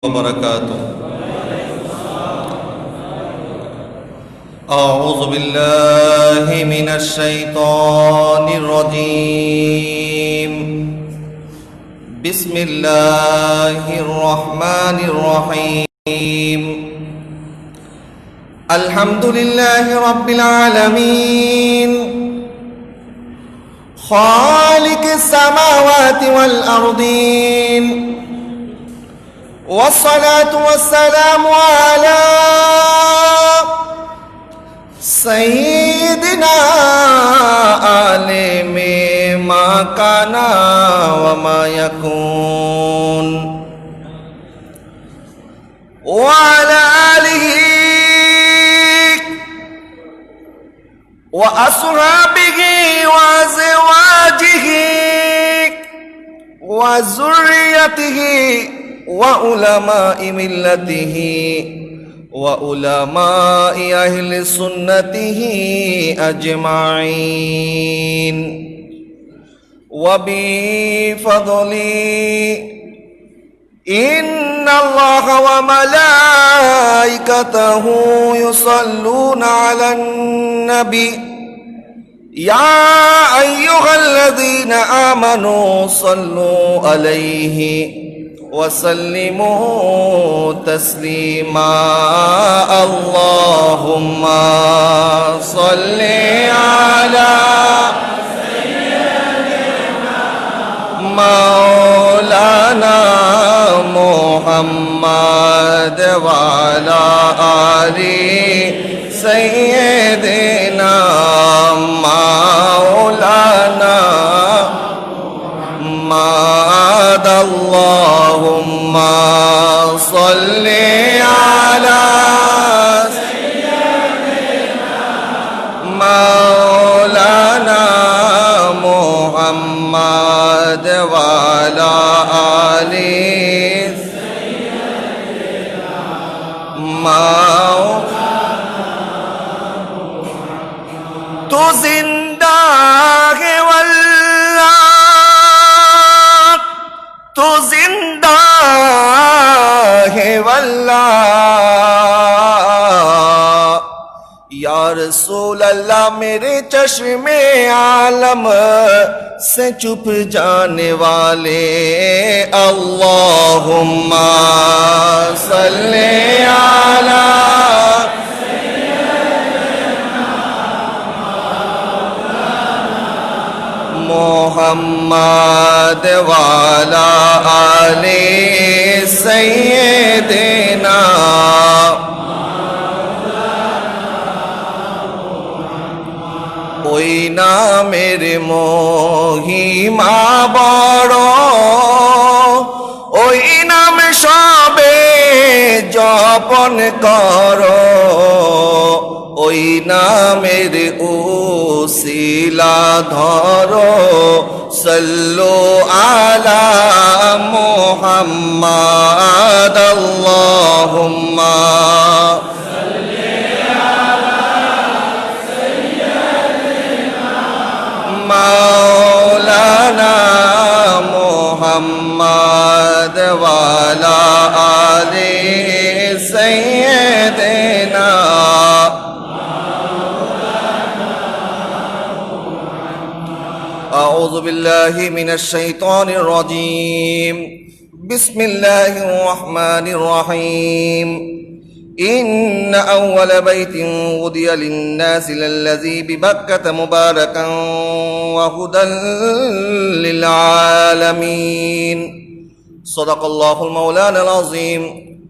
वबरकातुहू। अऊज़ु बिल्लाहि मिनश शैतानिर रजीम। बिस्मिल्लाहिर रहमानिर रहीम। अल्हम्दुलिल्लाहि रब्बिल आलमीन, खालिक़िस समावाति वल अर्दीन, वस्सलातु वस्सलामु अला सय्यिदिना आलिमी मा काना व मा यकून व अला आलिहि व अस्हाबिहि व अज़वाजिहि व ज़ुर्रियतिहि व उलमाइ मिल्लतिहि व उलमाइ अहले सुन्नतिहि अजमाइन व बिफज़ली इन्नल्लाह व मलाइकतहु युसल्लूना अलन नबी या अय्युहल्लज़ीना आमनू सल्लू अलैहि वसल्लिमू तस्लीमा। अल्लाहुम्मा सल्ली अला मौलाना मुहम्मद व अला आलि सय्यिदिना मौलाना मुहम्मद। अल्लाहुम्मा सल्ली अला मौलाना मुहम्मद व अला आलि तू जिंदा है वल्लाह, तू जिंदा है वल्लाह। या रसूल अल्लाह मेरे चश्मे आलम से चुप जाने वाले, अल्लाहुम्मा सल्ली अला मुहम्मद व अला आलि सय्यिदिना। ওই নামের মহিমা বড়, ওই নাম সবে জপন করো, ওই নামের উসিলা ধরো। সল্লু আলা মুহাম্মাদ। আল্লাহুম্মা मौलाना मुहम्मद व अला आलि सय्यिदिना। अऊज़ु बिल्लाहि मिनश शैतानिर रजीम। बिस्मिल्लाहिर रहमानिर रहीम। إن أول بيت وضع للناس للذي ببكة مباركا وهدى للعالمين. صدق الله المولانا العظيم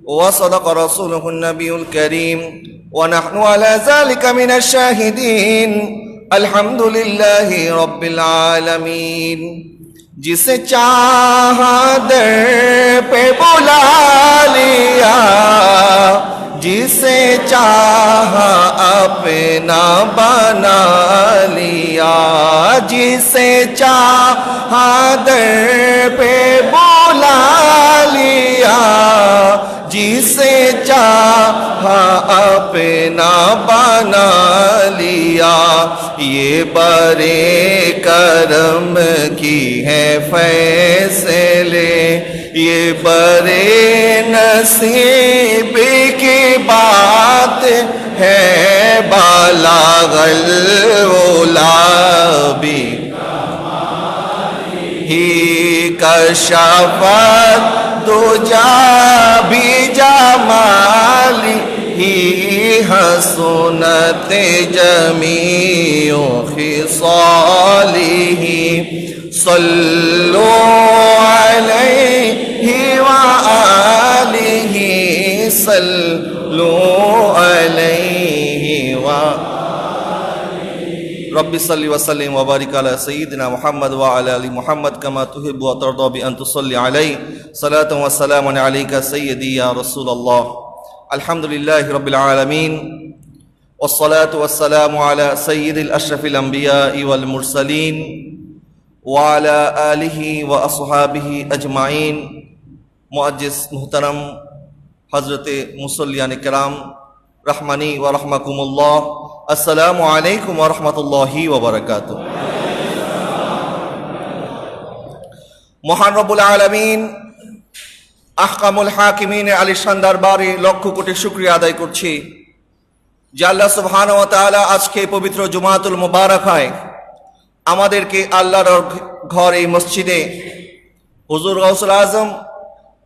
وصدق رسوله النبي الكريم ونحن على ذلك من الشاهدين। الحمد لله رب العالمين। जिसे चाहा दर पे बुला लिया, जिसे चाहा अपना बना लिया, जिसे चाहा दर पे बुला लिया, जिसे चाहा अपना बना लिया। ये बरे करम की है फैसले ये बड़े नसीब की बात है बालागल ओला भी ही कशफत दुजा भी जमाली ही हसनत जमीओ खिसालिही सल्लु अलैहि व आलिही सल्लु अलैहि व रब्बि सल्लि व सल्लिम व बारिक अला सय्यिदिना मुहम्मद व अला आलि मुहम्मद कमा तुहिब्बु व तर्दा बि अन तुसल्लि अलैहि सलातु व सलामुन अलैका सय्यदी या रसूलल्लाह अल्हम्दुलिल्लाहि रब्बिल आलमीन वस्सलातु वस्सलामु अला सय्यिदिल अशरफिल अंबिया'i वल मुरसलीन व अला आलिहि व अस्हाबिहि अजमाइन। मुअज्जिज़ मुहतरम हज़रते मुसल्लियान किराम रहमानी व रहमकुमुल्लाह, अस्सलामु अलैकुम व रहमतुल्लाहि व बरकातुहू। महान रब्बुल आलमीन আহকামুল হাকিমিনের আলিশান দরবারে লক্ষ কোটি শুকরিয়া আদায় করছি যে আল্লাহ সুবহানাহু ওয়া তাআলা আজকে পবিত্র জুমাতুল মুবারাকায় আমাদেরকে আল্লাহর ঘর এই মসজিদে হুজুর গাউসুল আজম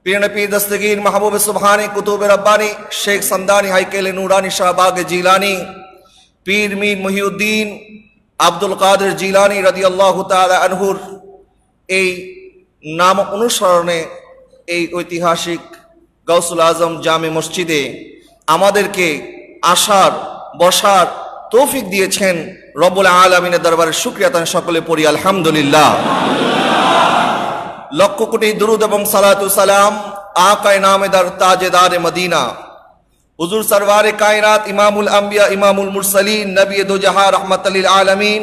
পীর পীর দস্তগীর মাহবুব সুবহানী কুতুবে রব্বানী শেখ সমদানি হাইকেলে নুরানি শাহবাগ জিলানী পীর মীর মুহিউদ্দিন আব্দুল কাদের জিলানী রাদিয়াল্লাহু তাআলা আনহুর এই নাম অনুসরণে এই ঐতিহাসিক গাউসুল আজম জামে মসজিদে আমাদেরকে আসার বসার তৌফিক দিয়েছেন রব্বুল আলামিনের দরবারে শুকরিয়া তান সকলে পড়ি আলহামদুলিল্লাহ। লক্ষ কোটি দুরুদ এবং সালাতু সালাম আকায়ে নামেদার তাজেদার মদিনা হুজুর সরওয়ারে কায়নাত ইমামুল আম্বিয়া ইমামুল মুরসালিন নবী দো জাহান রাহমাতুল লিল আলামিন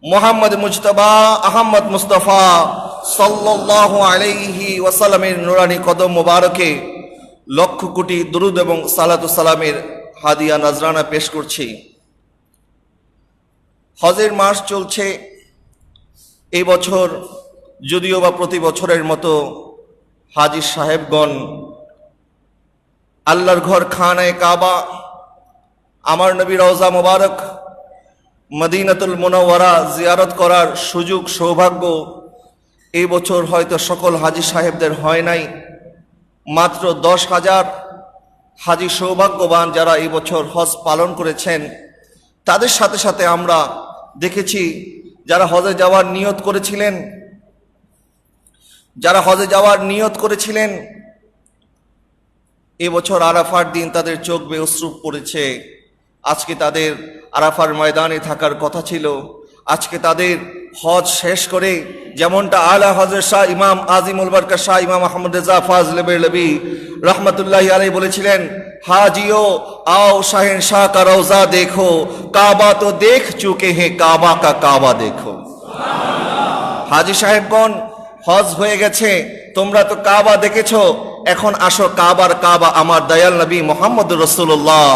মোহাম্মদ মুজতবা আহমদ মুস্তফা সাল্লাল্লাহু আলাইহি ওয়াসাল্লামের নুরানি কদম মোবারকে লক্ষ কোটি দুরুদ এবং সালাতু সালামের হাদিয়া নজরানা পেশ করছি। হজের মাস চলছে এই বছর, যদিও বা প্রতি বছরের মতো হাজী সাহেবগণ আল্লাহর ঘর খানায়ে কাবা আমার নবী রওজা মোবারক মদিনাতুল মুনাওয়ারা জিয়ারত করার সুযোগ সৌভাগ্য এই বছর হয়তো সকল হাজী সাহেবদের হয় নাই। মাত্র 10,000 হাজী সৌভাগ্যবান যারা এই বছর হজ পালন করেছেন, তাদের সাথে সাথে আমরা দেখেছি যারা হজে যাওয়ার নিয়ত করেছিলেন এই বছর আরাফার দিন তাদের চোখ বেয়ে অশ্রু পড়েছে। আজকে তাদের আরাফার ময়দানে থাকার কথা ছিল। আজকে তাদের হজ শেষ করে যেমনটা আলা হযরত শাহ ইমাম আজিমুল বরকত শাহ ইমাম আহমদ রেজা ফাজলে বেরলভী रहमतुल्लाहि अलैहि বলেছিলেন, हाजियो आओ शहंशाह का रोजा देखो, काबा तो देख चुके हैं, काबा का काबा देखो। হাজী সাহেবগণ হজ হয়ে গেছে, তোমরা তো কাবা দেখেছো, এখন আসো কাবার কাবা আমার দয়াল নবী মুহাম্মদুর রাসূলুল্লাহ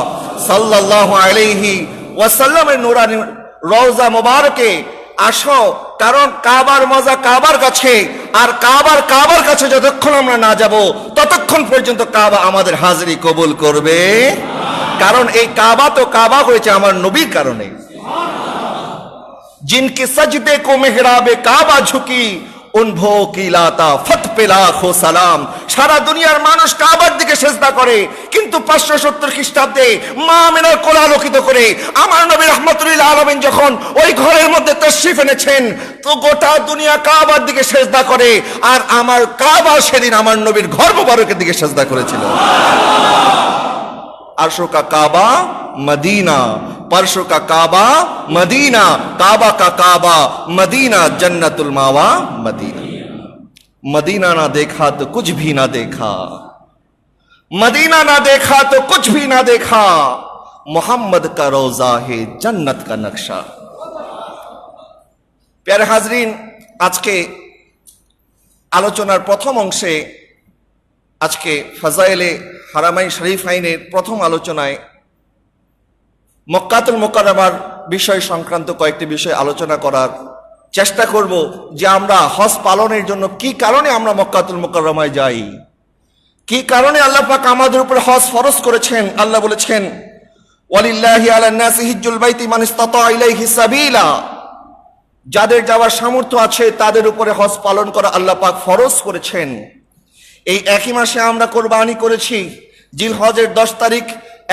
সাল্লাল্লাহু আলাইহি ওয়াসাল্লামের নূরানি রওজা মোবারকে আসো। কারণ কাবার মজা কাবার কাছে, আর কাবার কাছে যতক্ষণ আমরা না যাব ততক্ষণ পর্যন্ত কাবা আমাদের হাজিরি কবুল করবে। কারণ এই কাবা তো কাবা হয়েছে আমার নবীর কারণে। जिनके सजदे को मेहराबे काबा झुकी उन भो की लाता फत पे लाखो सालाम। সারা দুনিয়ার মানুষ কাবার দিকে সেজদা করে, কিন্তু 570 খ্রিস্টাব্দে মা আমিনার কোল আলোকিত করে আমার নবী রাহমাতুল আলামিন যখন ওই ঘরের মধ্যে তশরিফ এনেছেন, তো গোটা দুনিয়া কাবার দিকে সেজদা করে, আর আমার কাবা সেদিন আমার নবীর ঘর মোবারকের দিকে সেজদা করেছিল। আরশো কা কাবা मदीना, परशों का काबा मदीना, काबा का काबा मदीना, जन्नतुल मावा मदीना। मदीना ना देखा तो कुछ भी ना देखा, मदीना ना देखा तो कुछ भी ना देखा, मोहम्मद का रोजा है जन्नत का नक्शा। प्यारे हाजरीन, आज के आलोचनार प्रथम अंशे आज के फजाइले हारामाइन शरीफाइनेर प्रथम आलोचनाय মক্কাতুল মুকাররমার বিষয় সংক্রান্ত কয়েকটি বিষয় আলোচনা করার চেষ্টা করব যে আমরা হজ পালনের জন্য কি কারণে আমরা মক্কাতুল মুকাররমায় যাই, কি কারণে আল্লাহ পাক আমাদের উপর হজ ফরজ করেছেন। আল্লাহ বলেছেন, ওয়ালিল্লাহি আলান নাসি হিজ্জুল বাইতি মান ইসতাতা ইলাইহি সাবিলা, যাদের যাওয়ার সামর্থ্য আছে তাদের উপরে হজ পালন করা আল্লাহ পাক ফরজ করেছেন। এই একই মাসে আমরা কোরবানি করেছি। জিলহজের 10 তারিখ,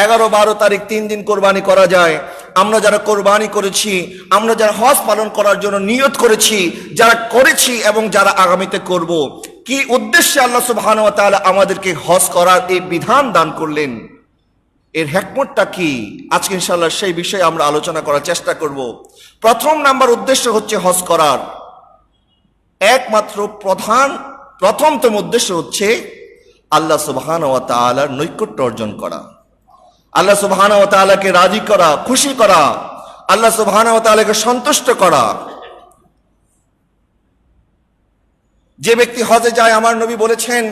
11, 12 তারিখ 3 দিন কোরবানি করা যায়। আমরা যারা কোরবানি করেছি, আমরা যারা হজ পালন করার জন্য নিয়ত করেছি, যারা করেছি এবং যারা আগামীতে করব, কি উদ্দেশ্যে আল্লাহ সুবহানাহু ওয়া তাআলা আমাদেরকে হজ করার এই বিধান দান করলেন, এর হিকমতটা কি, আজকে ইনশাআল্লাহ সেই বিষয়ে আমরা আলোচনা করার চেষ্টা করব। প্রথম নাম্বার উদ্দেশ্য হচ্ছে হজ করার একমাত্র প্রথমতম উদ্দেশ্য হচ্ছে আল্লাহ সুবহানাহু ওয়া তাআলার নৈকট্য অর্জন করা, আল্লাহ সুবহানাহু ওয়া তাআলাকে রাজি করা, খুশি করা, আল্লাহ সুবহানাহু ওয়া তাআলাকে সন্তুষ্ট করা। যে ব্যক্তি হজে যায়, আমার নবী বলেছেন,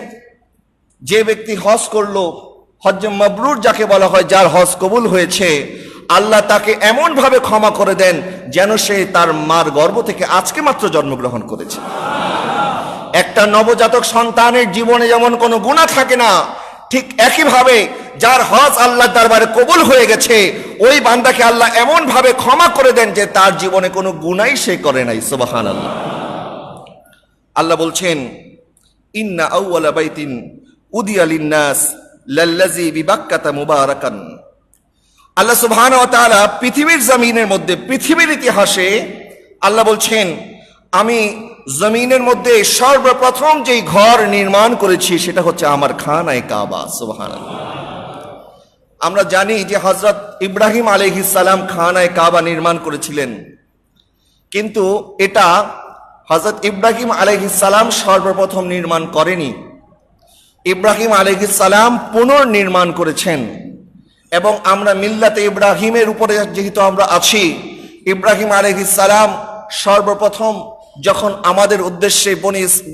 যে ব্যক্তি হজ করলো, হজ্জে মাবরুর যাকে বলা হয়, যার হজ কবুল হয়েছে, আল্লাহ তাকে এমন ভাবে ক্ষমা করে দেন যেন সে তার মার গর্ভ থেকে আজকে মাত্র জন্মগ্রহণ করেছে। একটা নবজাতক সন্তানের জীবনে যেমন কোনো গুনাহ থাকে না, ঠিক একইভাবে যার হজ আল্লাহর দরবারে কবুল হয়ে গেছে, ওই বান্দাকে আল্লাহ এমন ভাবে ক্ষমা করে দেন যে তার জীবনে কোনো গুনাহই সে করে নাই। সুবহানাল্লাহ। আল্লাহ বলছেন, ইন্না আউওয়ালা বাইতিন উদিয়া লিন-নাস লাল্লাযী বিবাক্কাতা মুবারাকান। আল্লাহ সুবহানাহু ওয়া তাআলা পৃথিবীর জমিনের মধ্যে, পৃথিবীর ইতিহাসে আল্লাহ বলছেন, আমি জমিনের মধ্যে সর্বপ্রথম যেই ঘর নির্মাণ করেছি সেটা হচ্ছে আমার খানায়ে কাবা। সুবহানাল্লাহ। আমরা জানি যে হযরত ইব্রাহিম আলাইহিস সালাম খানায়ে কাবা নির্মাণ করেছিলেন, কিন্তু এটা হযরত ইব্রাহিম আলাইহিস সালাম সর্বপ্রথম নির্মাণ করেনি। ইব্রাহিম আলাইহিস সালাম পুনর্নির্মাণ করেছেন। এবং আমরা মিল্লাতে ইব্রাহিমের উপরে যেহেতু আমরা আছি, ইব্রাহিম আলাইহিস সালাম সর্বপ্রথম যখন আমাদের উদ্দেশ্যে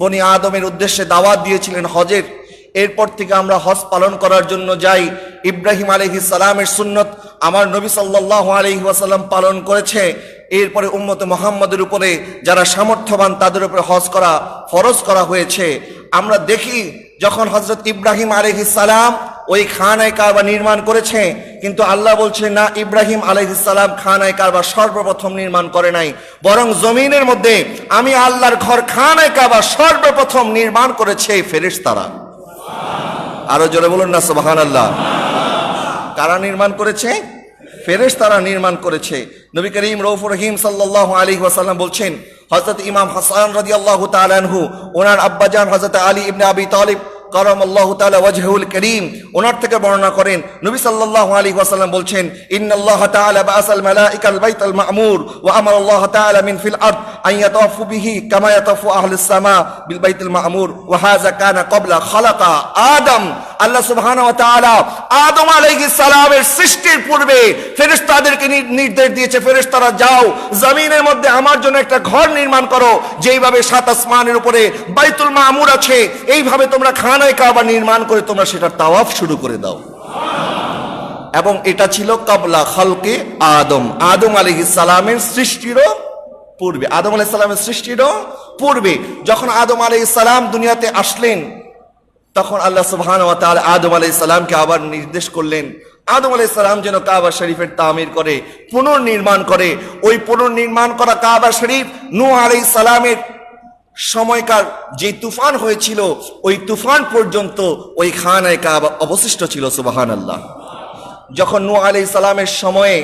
বনি আদমের উদ্দেশ্যে দাওয়াত দিয়েছিলেন হজের, এরপর থেকে আমরা হজ পালন করার জন্য যাই। ইব্রাহিম আলাইহিস সালামের সুন্নত আমার নবী সাল্লাল্লাহু আলাইহি ওয়াসাল্লাম পালন করেছে। এরপরে উম্মতে মুহাম্মাদের উপরে যারা সামর্থ্যবান তাদের উপরে হজ করা ফরজ করা হয়েছে। আমরা দেখি যখন হযরত ইব্রাহিম আলাইহিস সালাম ওই খানায়ে কাবা নির্মাণ করেছে, কিন্তু আল্লাহ বলছে না, ইব্রাহিম আলাইহিস সালাম খানায়ে কাবা সর্বপ্রথম নির্মাণ করে নাই, বরং জমিনের মধ্যে আমি আল্লাহর ঘর খানায়ে কাবা সর্বপ্রথম নির্মাণ করেছে ফেরেশতারা। আরো জোরে বলুন না সুবহানাল্লাহ। কারা নির্মাণ করেছে? ফেরেশতারা নির্মাণ করেছে। নবী করিম রউফুর রহিম সাল্লাল্লাহু আলাইহি ওয়াসাল্লাম বলছেন, হযরত ইমাম হাসান রাদিয়াল্লাহু তাআলা আনহু, ওনার আব্বাজান হযরত আলী ইবনে আবি তালিব কারামাল্লাহু তাআলা ওয়াজহুল কারীম, ওনার থেকে বর্ণনা করেন, নবী সাল্লাল্লাহু আলাইহি ওয়াসাল্লাম বলছেন, ইন্নাল্লাহা তাআলা বাআসাল মালাইকাল বাইতাল মা'মুর ওয়া আমারাল্লাহু তাআলা মিন ফিল আরদ আন ইয়াতাফু বিহি কামা ইয়াতাফু আহলুস সামা বিল বাইতিল মা'মুর ওয়া হাযা কানা ক্বাবলা খালাকা আদম। আল্লাহ সুবহানাহু ওয়া তাআলা আদম আলাইহিস সালামের সৃষ্টির পূর্বে ফেরেশতাদেরকে নির্দেশ দিয়েছে, ফেরেশতারা যাও জমিনের মধ্যে আমার জন্য একটা ঘর নির্মাণ করো, যেইভাবে 7 আসমানের উপরে বাইতুল মা'মুর আছে, এইভাবে তোমরা খানায়ে কাবা নির্মাণ করে তোমরা সেটার তাওয়াফ শুরু করে দাও। এবং এটা ছিল ক্বাবলা খালকে আদম, আদম আলাইহিস সালামের সৃষ্টিরও পূর্বে, আদম আলাইহিস সালামের সৃষ্টিরও পূর্বে। যখন আদম আলাইহিস সালাম দুনিয়াতে আসলেন, তখন আল্লাহ সুবহানাহু ওয়া তাআলা আদম আলাইহিস সালামকে আবার নির্দেশ করলেন, আদম আলাইহিস সালাম যেন কাবা শরীফের তামির করে, পুনর্নির্মাণ করে। ওই পুনর্নির্মাণ করা কাবা শরীফ নূহ আলাইহিস সালামের সময়কার যে তুফান হয়েছিল, ওই তুফান পর্যন্ত ওই খানায়ে কাবা অবশিষ্ট ছিল। সুবহানাল্লাহ। যখন নূহ আলাইহিস সালামের সময়ে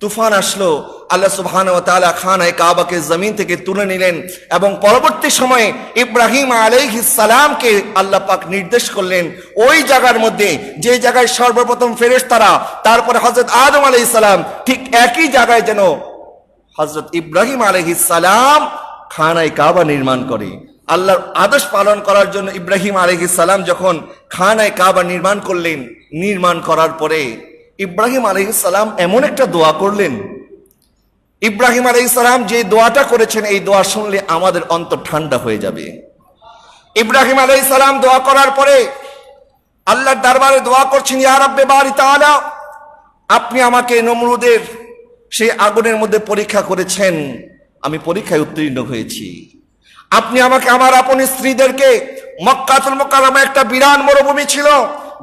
তুফান আসলো, আল্লাহ সুবহানাহু ওয়া তাআলা খানায়ে কাবাকে জমিন থেকে তুলে নিলেন এবং পরবর্তী সময়ে ইব্রাহিম আলাইহিস সালামকে আল্লাহ পাক নির্দেশ করলেন, ওই জায়গার মধ্যে যে জায়গায় সর্বপ্রথম ফেরেশতারা, তারপরে হযরত আদম আলাইহিস সালাম, ঠিক একই জায়গায় যেন হযরত ইব্রাহিম আলাইহিস সালাম খানায়ে কাবা নির্মাণ করে। আল্লাহর আদেশ পালন করার জন্য ইব্রাহিম আলাইহিস সালাম যখন খানায়ে কাবা নির্মাণ করলেন, নির্মাণ করার পরে ইব্রাহিম আলাইহিস সালাম এমন একটা দোয়া করলেন, ইব্রাহিম আলাইহিস সালাম যে দোয়াটা করেছেন, এই দোয়া শুনলে আমাদের অন্তর ঠান্ডা হয়ে যাবে। ইব্রাহিম আলাইহিস সালাম দোয়া করার পরে আল্লাহর দরবারে দোয়া করছেন, ইয়া রাব্বে বারি তাআলা, আপনি আমাকে নমরুদের সেই আগুনের মধ্যে পরীক্ষা করেছেন, আমি পরীক্ষায় উত্তীর্ণ হয়েছি। আপনি আমাকে আমার আপন স্ত্রীদেরকে, মক্কাতুল মুকাররমা একটা বিরান মরুভূমি ছিল,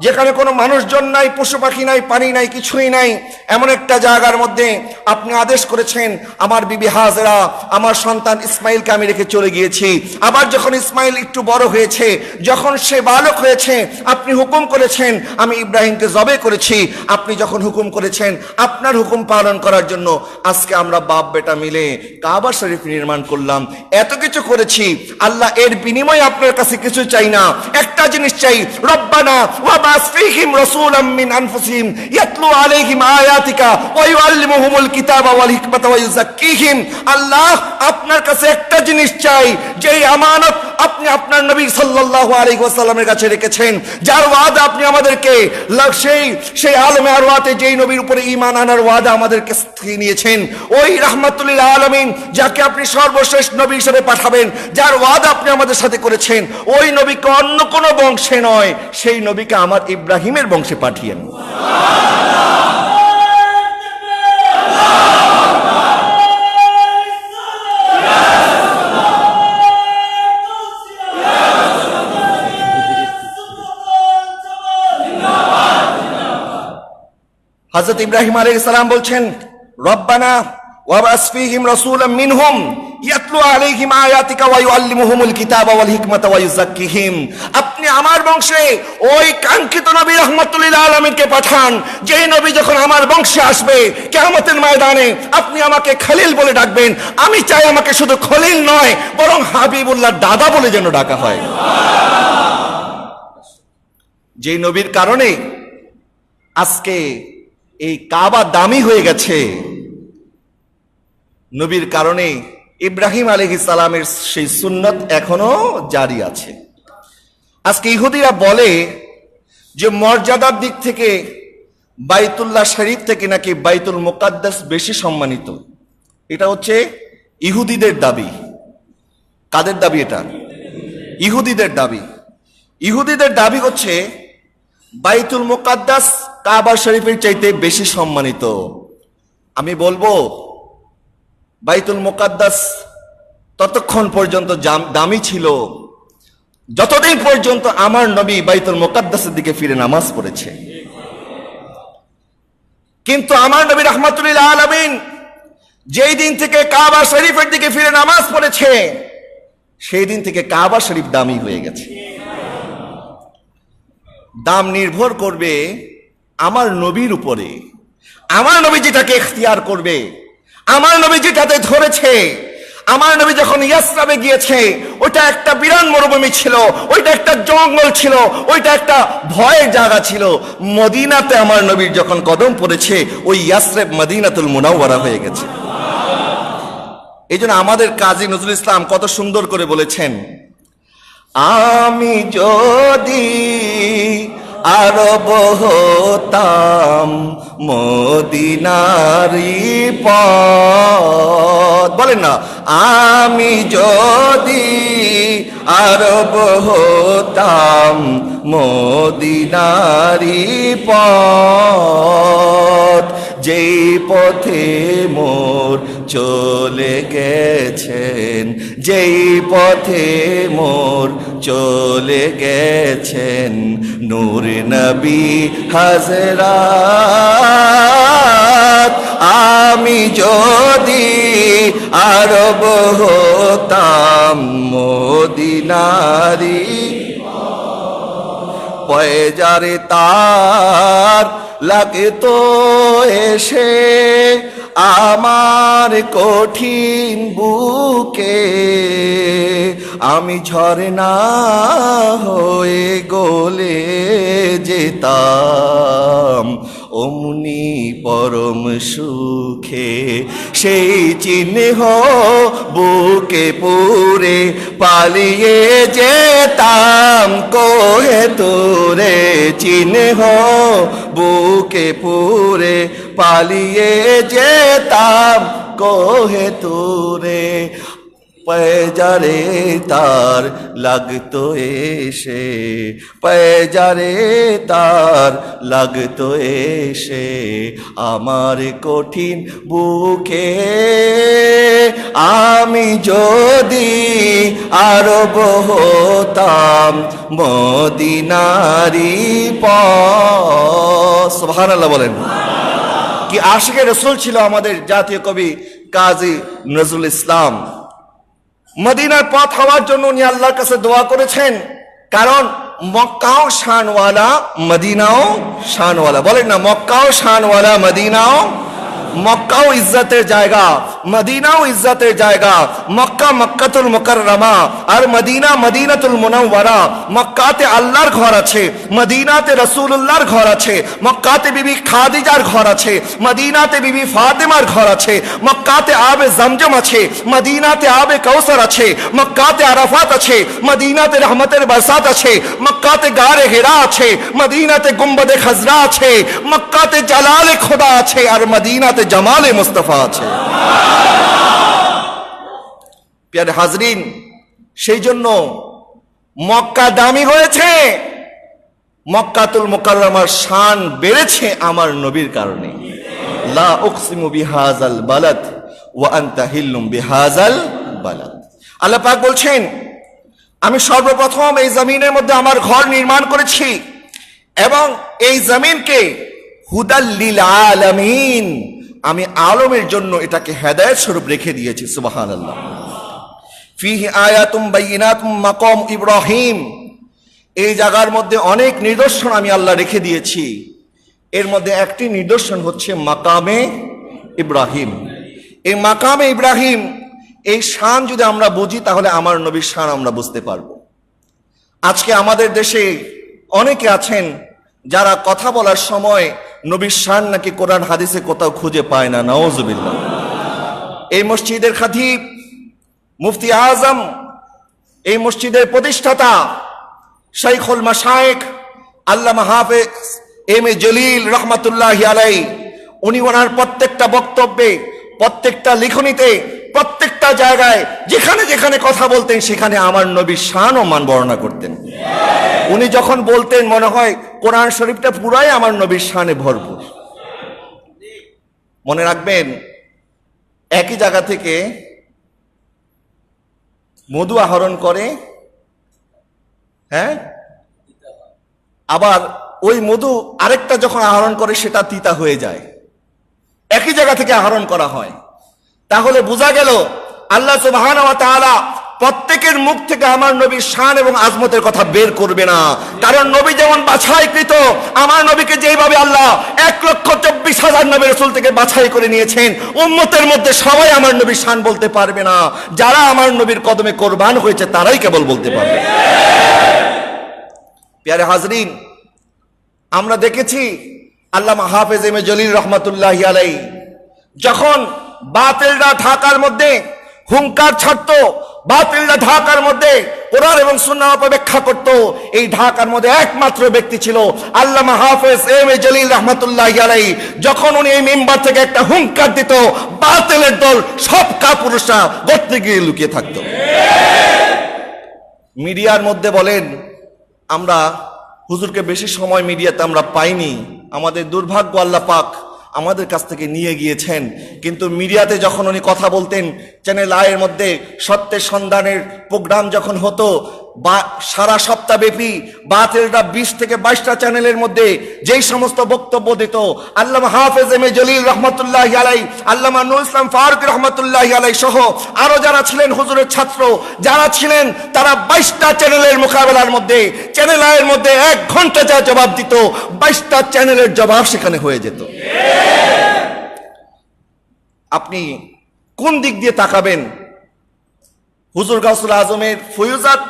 যেখানে কোনো মানুষজন নাই, পশু পাখি নাই, পানি নাই, কিছুই নাই, এমন একটা জায়গার মধ্যে আপনি আদেশ করেছেন আমার বিবি হাজেরা, আমার সন্তান ইসমাইলকে আমি রেখে চলে গিয়েছি। আবার যখন ইসমাইল একটু বড় হয়েছে, যখন সে বালক হয়েছে, আপনি হুকুম করেছেন আমি ইব্রাহিমকে জবে করেছি। আপনি যখন হুকুম করেছেন, আপনার হুকুম পালন করার জন্য আজকে আমরা বাপ বেটা মিলে কাবা শরীফ নির্মাণ করলাম, এত কিছু করেছি। আল্লাহ এর বিনিময়ে আপনার কাছে কিছু চাই না, একটা জিনিস চাই, রব্বানা ওয়াবাস ফীহিম রাসূলাম মিন আনফুসিহিম ইয়াতলু আলাইহিম আয়াতিকা ওয়া ইউআল্লিমুহুমুল কিতাবা ওয়াল হিকমাতা ওয়া ইউযাক্কিহিম। আল্লাহ আপনার কাছে একটা জিনিস চাই, যেই আমানত আপনি আপনার নবী সাল্লাল্লাহু আলাইহি ওয়াসাল্লামের কাছে রেখেছেন, যার ওয়াদা আপনি আমাদেরকে সেই আলমে আরওয়াতে যেই নবীর উপরে ঈমান আনার ওয়াদা আমাদেরকে নিয়েছেন, ওই রাহমাতুল লিল আলামিন যাকে আপনি সর্বশেষ নবী হিসেবে পাঠাবেন, যার ওয়াদা আপনি আমাদের সাথে করেছেন, ওই নবীকে অন্য কোনো বংশে নয়, সেই নবীকে আমার ইব্রাহিমের বংশে পাঠিয়েন। হযরত ইব্রাহিম আলাইহিস সালাম বলছেন, রব্বানা ওয়াবাস ফীহিম রাসূলাম মিনহুম ইয়াতলু আলাইহিম আয়াতিকা ওয়া ইউআল্লিমুহুমুল কিতাবা ওয়াল হিকমাতা ওয়া ইউযাক্কিহিম। আপনি আমার বংশে ওই কাঙ্ক্ষিত নবী রাহমাতুল লিল আলামিনকে পাঠান, যেই নবী যখন আমার বংশে আসবে কিয়ামতের ময়দানে আপনি আমাকে খলিল বলে ডাকবেন। আমি চাই আমাকে শুধু খলিল নয়, বরং হাবিবুল্লাহ দাদা বলে যেন ডাকা হয়। যেই নবীর কারণে আজকে এই কাবা দামি হয়ে গেছে, নবীর কারণে ইব্রাহিম আলাইহিস সালামের সেই সুন্নত এখনো জারি আছে। আজকে ইহুদিরা বলে যে মর্যাদার দিক থেকে বাইতুল্লাহ শরীফ থেকে নাকি বাইতুল মুকাদ্দাস বেশি সম্মানিত। এটা হচ্ছে ইহুদিদের দাবি। কাদের দাবি এটা? ইহুদিদের দাবি। ইহুদিদের দাবি হচ্ছে বাইতুল মুকাদ্দাস কাবা শরীফের চাইতে বেশি সম্মানিত। আমি বলবো বাইতুল মুকাদ্দাস ততক্ষণ পর্যন্ত দামি ছিল যতদিন পর্যন্ত আমার নবী বাইতুল মুকাদ্দাসের দিকে ফিরে নামাজ পড়েছে। কিন্তু আমার নবী রাহমাতুল লিল আলামিন যেই দিন থেকে কাবা শরীফের দিকে ফিরে নামাজ পড়েছে, সেই দিন থেকে কাবা শরীফ দামি হয়ে গেছে। দাম নির্ভর করবে আমার নবীর উপরে। আমার নবী যেটাকে ইখতিয়ার করবে, আমার নবী যেটাতে ধরেছে। আমার নবী যখন ইয়াসরাবে গিয়েছে, ওইটা একটা বিরান মরুভূমি ছিল, ওইটা একটা জঙ্গল ছিল, ওইটা একটা ভয়ের জায়গা ছিল। মদিনাতে আমার নবীর যখন কদম পড়েছে, ওই ইয়াসরিব মদিনাতুল মুনাওয়ারা হয়ে গেছে। এই জন্য আমাদের কাজী নজরুল ইসলাম কত সুন্দর করে বলেছেন, আমি যদি আরব হতাম মদিনারি পথ, বলেন না, আমি যদি আরব হতাম মদিনারি পথ, যেই পথে মোর চলে গেছেন, যেই পথে মোর চলে গেছেন নূর নবী হযরত, আমি যদি আরব হতাম মদিনারি পয়জারে তার লাগতো এসে আমার কঠিন বুকে, আমি ঝরনা হয়ে গলে যেতাম অমনি পরম সুখে। সেই চিহ্ন বুকে পুরে পালিয়ে যেতাম কোহে তোরে, চিহ্ন বুকে পুরে পালিয়ে যেতাম কোহে তোরে। पैजारे तार লাগতো এসে, पैजारे तार লাগতো এসে আমার কঠিন বুকে। আমি যদি আরব হতাম মদিনারি পথ। সুবহানাল্লাহ বলেন। কি আশিকে রসুল ছিল আমাদের জাতীয় কবি কাজী নজরুল ইসলাম। মদিনার পথ হওয়ার জন্য উনি আল্লাহর কাছে দোয়া করেছেন, কারণ মক্কাও শানওয়ালা মদিনাও শানওয়ালা। বলেন না, মক্কাও শানওয়ালা মদিনাও, মক্কাও ইজ্জতের জায়গা মদিনাও ইজ্জতের জায়গা। মক্কা মক্কাতুল মুকাররমা আর মদিনা মদিনাতুল মুনাওয়ারা। মক্কাতে আল্লাহর ঘর আছে, মদিনাতে রাসূলুল্লাহর ঘর আছে। মক্কাতে বিবি খাদিজার ঘর আছে, মদিনাতে বিবি ফাতেমার ঘর আছে। মক্কাতে আবে জমজম আছে, মদিনাতে আবে কাউসার আছে। মক্কাতে আরাফাত আছে, মদিনাতে রহমতের বরসাত আছে। মক্কাতে গারে হিরা আছে, মদিনাতে গুম্বদে খাজরা আছে। মক্কাতে জালালে খোদা আছে, আর মদিনাতে জামালে মুস্তাফা আছে। প্রিয় হাজরিন, সেই জন্য মক্কা দামি হয়েছে, মক্কাতুল মুকাররমার শান বেড়েছে আমার নবীর কারণে। লা উকসিমু বিহাযাল বালাদ ওয়া আনতা হিল্লুম বিহাযাল বালাদ। আল্লাহ পাক বলছেন, আমি সর্বপ্রথম এই জমিনের মধ্যে আমার ঘর নির্মাণ করেছি এবং এই জমিনকে হুদাল লিল আলামিন, আমি আলমের জন্য এটাকে হেদায়েত স্বরূপ রেখে দিয়েছি। সুবহানাল্লাহ। ফিহি আয়াতুম বাইয়িনাতুম মাকাম ইব্রাহিম, এই জায়গার মধ্যে অনেক নিদর্শন আমি আল্লাহ রেখে দিয়েছি। এর মধ্যে একটি নিদর্শন হচ্ছে মাকামে ইব্রাহিম। এই মাকামে ইব্রাহিম, এই শান যদি আমরা বুঝি তাহলে আমার নবীর শান আমরা বুঝতে পারবো। আজকে আমাদের দেশে অনেকে আছেন যারা কথা বলার সময় নবীর শান নাকি কোরআন হাদিসে কোথাও খুঁজে পায় না। নাউজুবিল্লাহ। এই মসজিদের খতিব, মুফতি আজম, এই মসজিদের প্রতিষ্ঠাতা শাইখুল মাশায়েখ আল্লামা হাফেজ এম এ জলিল রহমাতুল্লাহি আলাইহি, উনি ওনার প্রত্যেকটা বক্তব্যে, প্রত্যেকটা লিখনীতে, প্রত্যেকটা জায়গায় যেখানে যেখানে কথা বলতেন সেখানে আমার নবীর শান ও মান বর্ণনা করতেন। উনি যখন বলতেন মনে হয় কোরআন শরীফটা পুরাই আমার নবীর শানে ভরপুর। মনে রাখবেন, একই জায়গা থেকে মধু আহরণ করে, হ্যাঁ, আবার ওই মধু আরেকটা যখন আহরণ করে সেটা তিতা হয়ে যায়। একই জায়গা থেকে আহরণ করা হয়। তাহলে বোঝা গেল আল্লাহ সুবহানাহু ওয়া তাআলা প্রত্যেকের মুখ থেকে আমার নবীর শান এবং আজমতের কথা বের করবে না। কারণ নবী যেমন বাছাইকৃত, আমার নবীকে যেভাবে আল্লাহ 1,24,000 নবী রাসূল থেকে বাছাই করে নিয়েছেন, উম্মতের মধ্যে সবাই আমার নবীর শান বলতে পারবে না। যারা আমার নবীর কদমে কোরবান হয়েছে তারাই কেবল বলতে পারবে। প্রিয় হাজরিন, আমরা দেখেছি আল্লামা হাফেজ এম এ জলিল রহমাতুল্লাহি আলাইহি যখন বাতিলরা ঢাকার মধ্যে হুঙ্কার ছাড়তো, বাতিলরা ঢাকার মধ্যে কোরআন এবং সুন্নাহ অপব্যাখ্যা করত, এই ঢাকার মধ্যে একমাত্র ব্যক্তি ছিল আল্লামা হাফেজ এম এ জলিল রহমাতুল্লাহি আলাইহি। যখন উনি এই মিম্বার থেকে একটা হুঙ্কার দিত, বাতিলের দল সব কাপুরুষরা গর্তে গিয়ে লুকিয়ে থাকত। মিডিয়ার মধ্যে বলেন, আমরা হুজুরকে বেশি সময় মিডিয়াতে আমরা পাইনি, আমাদের দুর্ভাগ্য, আল্লাহ পাক আমাদের কাছ থেকে নিয়ে গিয়েছেন। কিন্তু মিডিয়াতে যখন উনি কথা বলতেন, চ্যানেল আয়ের মধ্যে সত্যের সন্ধানের প্রোগ্রাম যখন হতো, বা সারা সপ্তাহব্যাপী বাতিলরা 20 থেকে 22টা চ্যানেলের মধ্যে যেই সমস্ত বক্তব্য দিত, আল্লামা হাফেজ এম এ জলিল রহমাতুল্লাহি আলাইহি, আল্লামা নুরুল ইসলাম ফারুকী রহমাতুল্লাহি আলাইহি সহ আরো যারা ছিলেন হুজুরের ছাত্র যারা ছিলেন, তারা 22টা চ্যানেলের মোকাবেলার মধ্যে চ্যানেল আয়ের মধ্যে 1 ঘন্টা যা জবাব দিত, 22টা চ্যানেলের জবাব সেখানে হয়ে যেত। আপনি কোন দিক দিয়ে তাকাবেন? হুজুর গাউসুল আজমের ফয়ুজাত,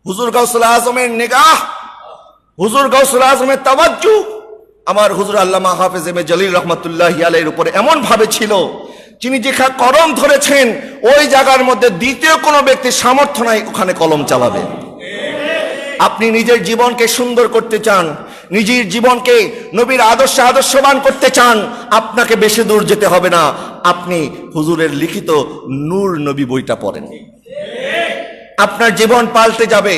হুজুর গাউসুল আজমের নিগাহ, হুজুর গাউসুল আজমের তাওয়াজ্জু আমার হুজুর আল্লামা হাফেজ এম এ জলিল রহমাতুল্লাহি আলাইহির উপরে এমন ভাবে ছিল, তিনি যেখানে কলম ধরেছেন ওই জায়গার মধ্যে দ্বিতীয় কোনো ব্যক্তির সামর্থ্য নাই ওখানে কলম চালাবে। আপনি নিজের জীবনকে সুন্দর করতে চান, নিজের জীবনকে নবীর আদর্শে আদর্শবান করতে চান, আপনাকে বেশি দূর যেতে হবে না, আপনি হুজুরের লিখিত নূর নবী বইটা পড়েন, আপনার জীবন পাল্টে যাবে।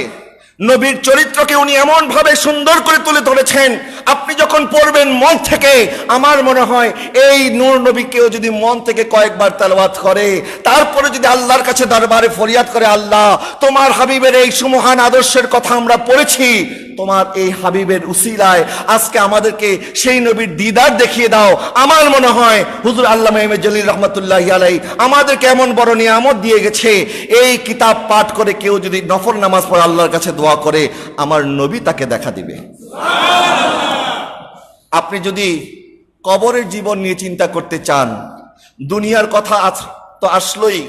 নবীর চরিত্রকে উনি এমন ভাবে সুন্দর করে তুলে ধরেছেন, আপনি যখন পড়বেন মন থেকে, আমার মনে হয় এই নূর নবীকেও যদি মন থেকে কয়েকবার তেলাওয়াত করে, তারপরে যদি আল্লাহর কাছে দরবারে ফরিয়াদ করে, আল্লাহ তোমার হাবিবের এই সুমহান আদর্শের কথা আমরা পড়েছি, তোমার এই হাবিবের উসিলায় আজকে আমাদেরকে সেই নবীর দিদার দেখিয়ে দাও, আমার মনে হয় হুজুর আল্লামা ইমাম জলিল রাহমাতুল্লাহি আলাইহি আমাদেরকে এমন বড় নিয়ামত দিয়ে গেছে, এই কিতাব পাঠ করে কেউ যদি নফল নামাজ পড়ে আল্লাহর কাছে দোয়া করে, আমার নবী তাকে দেখা দিবে। আপনি যদি কবরের জীবন নিয়ে চিন্তা করতে চান, দুনিয়ার কথা তো আসলোই,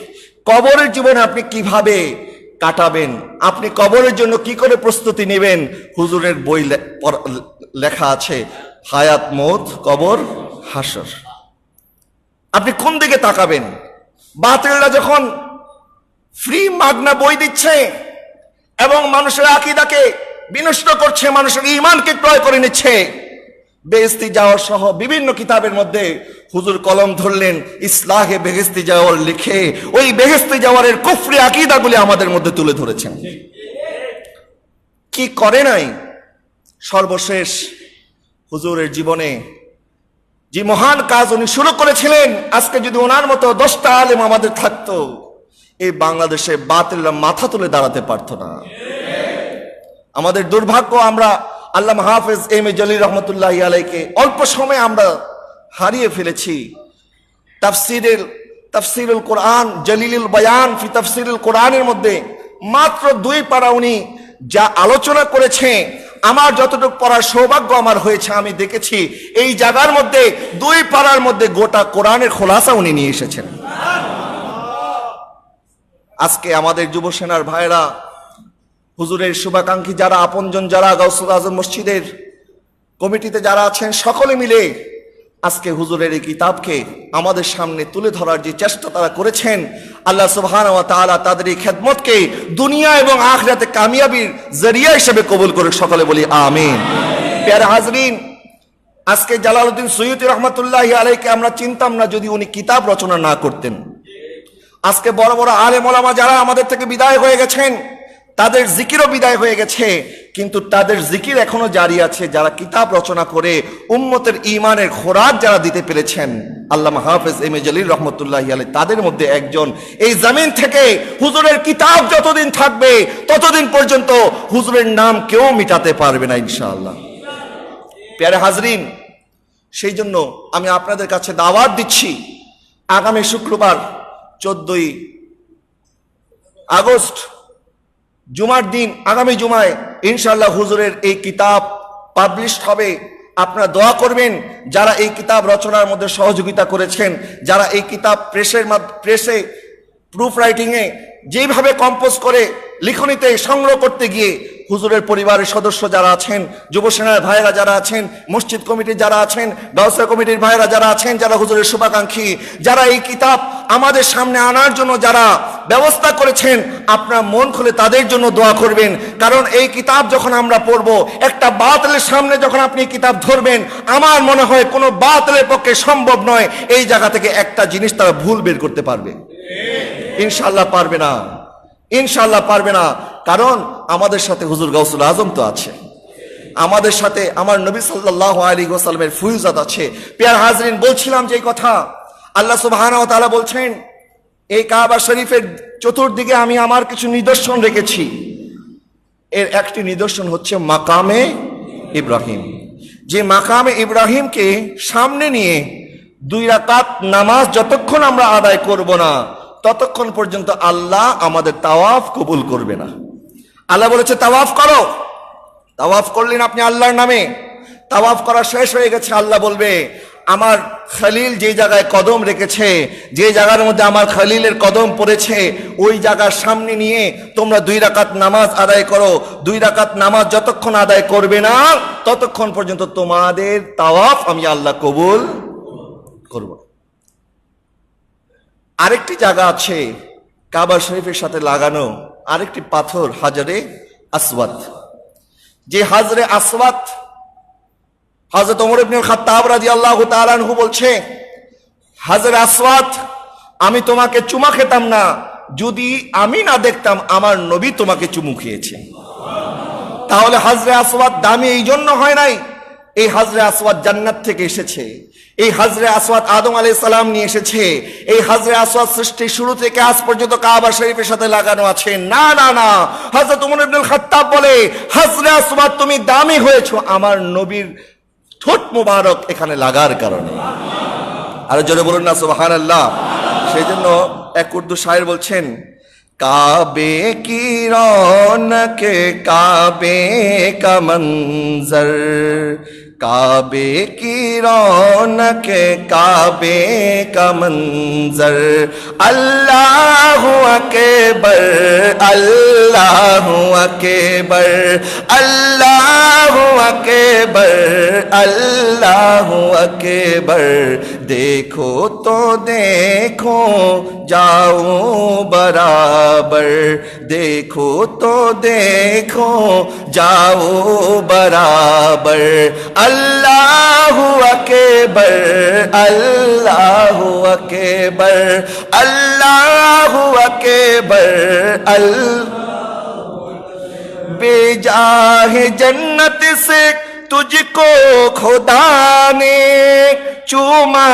কবরের জীবনে আপনি কিভাবে কাটাবেন, আপনি কবরের জন্য কি করে প্রস্তুতি নেবেন, হুজুরের বই লেখা আছে, হায়াত মৌত কবর হাসর। আপনি কোন দিকে তাকাবেন? বাতিলরা যখন ফ্রি মাগনা বই দিচ্ছে এবং মানুষের আকীদাকে বিনষ্ট করছে, মানুষের ঈমানকে ক্রয় করে নিচ্ছে, বেহেশতি যাওয়ার সহ বিভিন্ন কিতাবের মধ্যে হুজুর কলম ধরলেন, ইসলাহে বেহেশতি যাওয়ার লিখে ওই বেহেশতি যাওয়ারের কুফরি আকীদাগুলি আমাদের মধ্যে তুলে ধরেছেন। কি করে নাই? সর্বশেষ হুজুরের জীবনে যে মহান কাজ উনি শুরু করেছিলেন, আজকে যদি ওনার মতো 10টা আলেম আমাদের থাকতো, এই বাংলাদেশে বাতিলরা মাথা তুলে দাঁড়াতে পারতো না। আমাদের দুর্ভাগ্য, আমরা আল্লামা হাফেজ এম.এ জলিল রহমতুল্লাহি আলাইহিকে অল্প সময়ে আমরা হারিয়ে ফেলেছি। তাফসিরুল কোরআন, জলিলুল বয়ান ফি তাফসিরুল কোরআনের মধ্যে মাত্র 2 পারা উনি যা আলোচনা করেছে, আমার যতটুকু পড়ার সৌভাগ্য আমার হয়েছে, আমি দেখেছি এই জায়গার মধ্যে 2 পারার মধ্যে গোটা কোরআনের খোলাসা উনি নিয়ে এসেছেন। আজকে আমাদের যুব সেনার ভাইরা, হুজুরের শুভাকাঙ্ক্ষী যারা, আপনজন যারা, গাউসুল আজম মসজিদের কমিটিতে যারা আছেন, সকলে মিলে আজকে হুজুরের এই কিতাবকে আমাদের সামনে তুলে ধরার যে চেষ্টা তারা করেছেন, আল্লাহ সুবহানাহু ওয়া তাআলা তাদের এই খেদমতকে দুনিয়া এবং আখিরাতে কামিয়াবির জরিয়া হিসেবে কবুল করে, সকলে বলি আমিন। প্যারা হাজরিন, আজকে জালালউদ্দিন সুয়ুতী রহমতুল্লাহি আলাইহিকে আমরা চিনতাম না যদি উনি কিতাব রচনা না করতেন। আজকে বড় বড় আলেম ওলামা যারা আমাদের থেকে বিদায় হয়ে গেছেন, তাদের জিকিরও বিদায় হয়ে গেছে, কিন্তু তাদের জিকির এখনো জারি আছে, যারা কিতাব রচনা করে উম্মতের ঈমানের খোরাক যারা দিতে পেরেছেন, আল্লামা হাফেজ এম.এ জলিল রাহমাতুল্লাহি আলাইহি তাদের মধ্যে একজন। এই জমিন থেকে হুজুরের কিতাব যতদিন থাকবে ততদিন পর্যন্ত হুজুরের নাম কেউ মিটাতে পারবে না ইনশাআল্লাহ। প্যারে হাজরিন, সেই জন্য আমি আপনাদের কাছে দাওয়াত দিচ্ছি, আগামী শুক্রবার 14ই আগস্ট জুমার দিন, আগামী জুমায় ইনশাআল্লাহ হুজুরের এই কিতাব পাবলিশ হবে। আপনারা দোয়া করবেন, যারা এই কিতাব রচনার মধ্যে সহযোগিতা করেছেন, যারা এই কিতাব প্রেসে প্রুফ রাইটিংয়ে যেভাবে কম্পোজ করে লিখনিতে সংগ্রহ করতে গিয়ে হুজুরের পরিবারের সদস্য যারা আছেন, যুব সেনার ভাইয়েরা যারা আছেন, মসজিদ কমিটির যারা আছেন, গাউসিয়া কমিটির ভাইয়েরা যারা আছেন, যারা হুজুরের শুভাকাঙ্ক্ষী, যারা এই কিতাব আমাদের সামনে আনার জন্য যারা ব্যবস্থা করেছেন, আপনার মন খুলে তাদের জন্য দোয়া করবেন। কারণ এই কিতাব যখন আমরা পড়ব, একটা বাতিলের সামনে যখন আপনি কিতাব ধরবেন, আমার মনে হয় কোনো বাতিলের পক্ষে সম্ভব নয় এই জায়গা থেকে একটা জিনিস তারা ভুল বের করতে পারবে। ইনশাআল্লাহ পারবে না, ইনশাআল্লাহ পারবে না। কারণ আমাদের সাথে হুজুর গাউসুল আজম তো আছে, আমাদের সাথে আমার নবী সাল্লাল্লাহু আলাইহি ওয়াসাল্লামের ফুয়ুজাত আছে। প্রিয় হাজরিন, বলছিলাম যে কথা, আল্লাহ সুবহানাহু ওয়া তাআলা বলছেন, এই কাবা শরীফের চতুর্দিকে আমি আমার কিছু নিদর্শন রেখেছি। এর একটি নিদর্শন হচ্ছে মাকামে ইব্রাহিম। যে মাকামে ইব্রাহিমকে সামনে নিয়ে 2 রাকাত নামাজ যতক্ষণ আমরা আদায় করব না, ততক্ষণ পর্যন্ত আল্লাহ আমাদের তাওয়াফ কবুল করবে না। আল্লাহ বলেছে তাওয়াফ করো, তাওয়াফ করলেন আপনি আল্লাহর নামে, তাওয়াফ করা শেষ হয়ে গেছে, আল্লাহ বলবে আমার খলিল যে জায়গায় কদম রেখেছে, যে জায়গার মধ্যে আমার খলিলের কদম পড়েছে, ওই জায়গার সামনে নিয়ে তোমরা 2 রাকাত নামাজ আদায় করো। 2 রাকাত নামাজ যতক্ষণ আদায় করবে না, ততক্ষণ পর্যন্ত তোমাদের তাওয়াফ আমি আল্লাহ কবুল করব। আরেকটি জায়গা আছে কাবা শরীফের সাথে লাগানো, আরেকটি পাথর, হাজারে আসওয়াদ। যে হাজরে আসওয়াদ হযরত ওমর ইবনে খাত্তাব রাদিয়াল্লাহু তাআলা আনহু বলছে, হাজরে আসওয়াদ, আমি তোমাকে চুমা খেতাম না যদি আমি না দেখতাম আমার নবী তোমাকে চুমু খেয়েছে। তাহলে হাজরে আসওয়াদ দামি এই জন্য হয় নাই, এই হাজরে আসওয়াদ জান্নাত থেকে এসেছে, এই হাজরে আসওয়াদ আদম আলাইহিস সালাম নিয়ে এসেছে, এই হাজরে আসওয়াদ সৃষ্টির শুরু থেকে আজ পর্যন্ত কাবা শরীফের সাথে লাগানো আছে। না না না, হযরত ওমর ইবনে খাত্তাব বলে, হাজরে আসওয়াদ তুমি দামি হয়েছো আমার নবীর ঠোঁট মুবারক এখানে লাগার কারণে। আর জোরে বলুন না সুবহানাল্লাহ। সেই জন্য এক উর্দু শায়ের বলছেন, काबे की रौनक काबे का मंजर, काबे की रौनक काबे का मंजर, अल्लाह अकबर अल्लाह अकबर अल्लाह अकबर अल्लाह अकबर, देखो तो देखो जाओ बराबर, देखो तो देखो जाओ बराबर, अल्लाह अकबर अल्लाह अकबर अल्लाह अकबर बेजाहे जन्नत से तुझको खुदा ने चूमा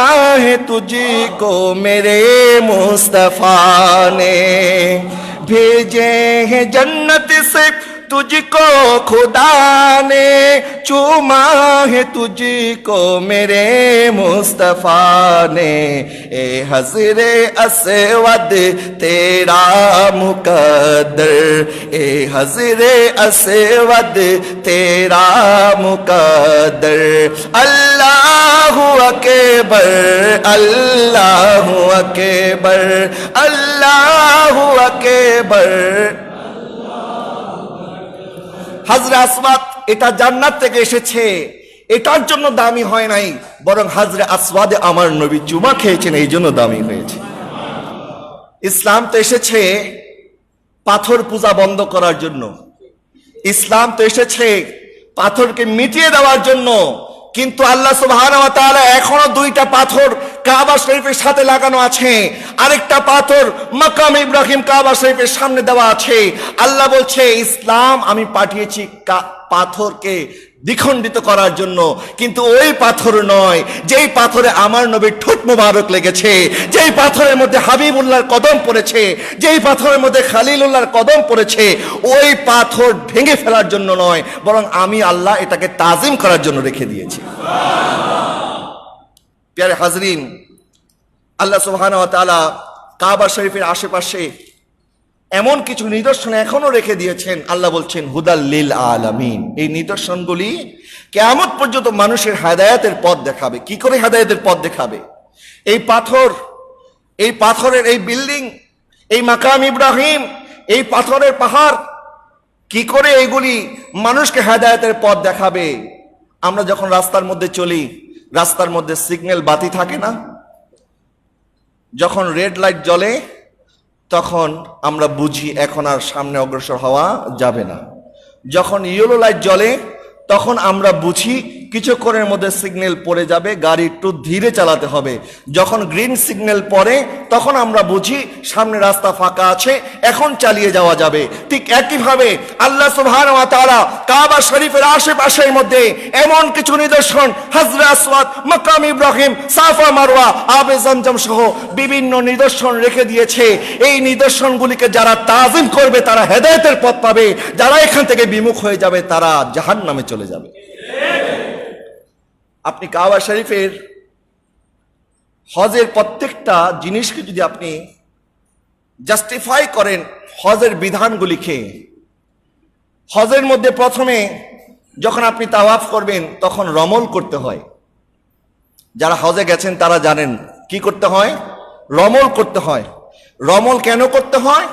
है, तुझको मेरे मुस्तफा ने भेजे हैं जन्नत से तुझको खुदा ने चूमा है, तुझको मेरे मुस्तफा ने, ए हज़रे असवद तेरा मुकद्दर, ए हज़रे असवद तेरा मुकद्दर, अल्लाह अकबर अल्लाह अकबर अल्लाह अकबर। হাজরে আসওয়াদ এটা জান্নাত থেকে এসেছে, এটার জন্য দামি হয় নাই, বরং হাজরে আসওয়াদে আমার নবী চুমা খেয়েছেন এই জন্য দামি হয়েছে। ইসলাম তো এসেছে পাথর পূজা বন্ধ করার জন্য, ইসলাম তো এসেছে পাথরকে মিটিয়ে দেওয়ার জন্য, কিন্তু আল্লাহ সুবহানাহু ওয়া তাআলা এখনো দুইটা পাথর কাবা শরীফের সাথে লাগানো আছে, আরেকটা পাথর মাকাম ইব্রাহিম কাবা শরীফের সামনে দেওয়া আছে। আল্লাহ বলছে ইসলাম আমি পাঠিয়েছি পাথরকে দ্বিখণ্ডিত করার জন্য, কিন্তু ওই পাথর নয় যেই পাথরে আমার নবীর ঠোঁট মোবারক লেগেছে, যেই পাথরের মধ্যে হাবিবুল্লাহর কদম পড়েছে, যেই পাথরের মধ্যে খালিলুল্লাহর কদম পড়েছে, ওই পাথর ভেঙে ফেলার জন্য নয়, বরং আমি আল্লাহ এটাকে তাজিম করার জন্য রেখে দিয়েছি। প্রিয় হাজরিন, আল্লাহ সুবহানাহু ওয়া তাআলা কাবা শরীফের আশেপাশে এমন কিছু নিদর্শন এখনো রেখে দিয়েছেন। আল্লাহ বলছেন হুদাল লিল আলামিন, এই নিদর্শনগুলি কিয়ামত পর্যন্ত মানুষের হেদায়েতের পথ দেখাবে। কি করে হেদায়েতের পথ দেখাবে? এই পাথর, এই পাথরের এই বিল্ডিং, এই মাকাম ইব্রাহিম, এই পাথরের পাহাড়, কি করে এইগুলি মানুষকে হেদায়েতের পথ দেখাবে? আমরা যখন রাস্তার মধ্যে চলি, রাস্তার মধ্যে সিগন্যাল বাতি থাকে না, যখন রেড লাইট জ্বলে তখন আমরা বুঝি এখন আর সামনে অগ্রসর হওয়া যাবে না। যখন ইয়েলো লাইট জ্বলে তখন আমরা বুঝি কিছুক্ষণের মধ্যে সিগন্যাল পড়ে যাবে, গাড়ি একটু ধীরে চালাতে হবে। যখন গ্রিন সিগন্যাল পড়ে তখন আমরা বুঝি সামনে রাস্তা ফাঁকা আছে, এখন চালিয়ে যাওয়া যাবে। ঠিক একইভাবে আল্লাহ সুবহানাহু ওয়া তাআলা কাবা শরীফের আশেপাশের মধ্যে এমন কিছু নিদর্শন, হাজরে আসওয়াদ, মাকাম ইব্রাহিম, সাফা মারওয়া, আবে জমজম সহ বিভিন্ন নিদর্শন রেখে দিয়েছে। এই নিদর্শনগুলিকে যারা তাজিম করবে তারা হেদায়েতের পথ পাবে, যারা এখান থেকে বিমুখ হয়ে যাবে তারা জাহান্নামে চলে যাবে। আপনি কাবা শরীফের হজের প্রত্যেকটা জিনিসকে যদি আপনি জাস্টিফাই করেন হজের বিধানগুলিকে, হজের মধ্যে প্রথমে যখন আপনি তাওয়াফ করবেন তখন রমল করতে হয়। যারা হজে গেছেন তারা জানেন কি করতে হয়, রমল করতে হয়। রমল কেন করতে হয়?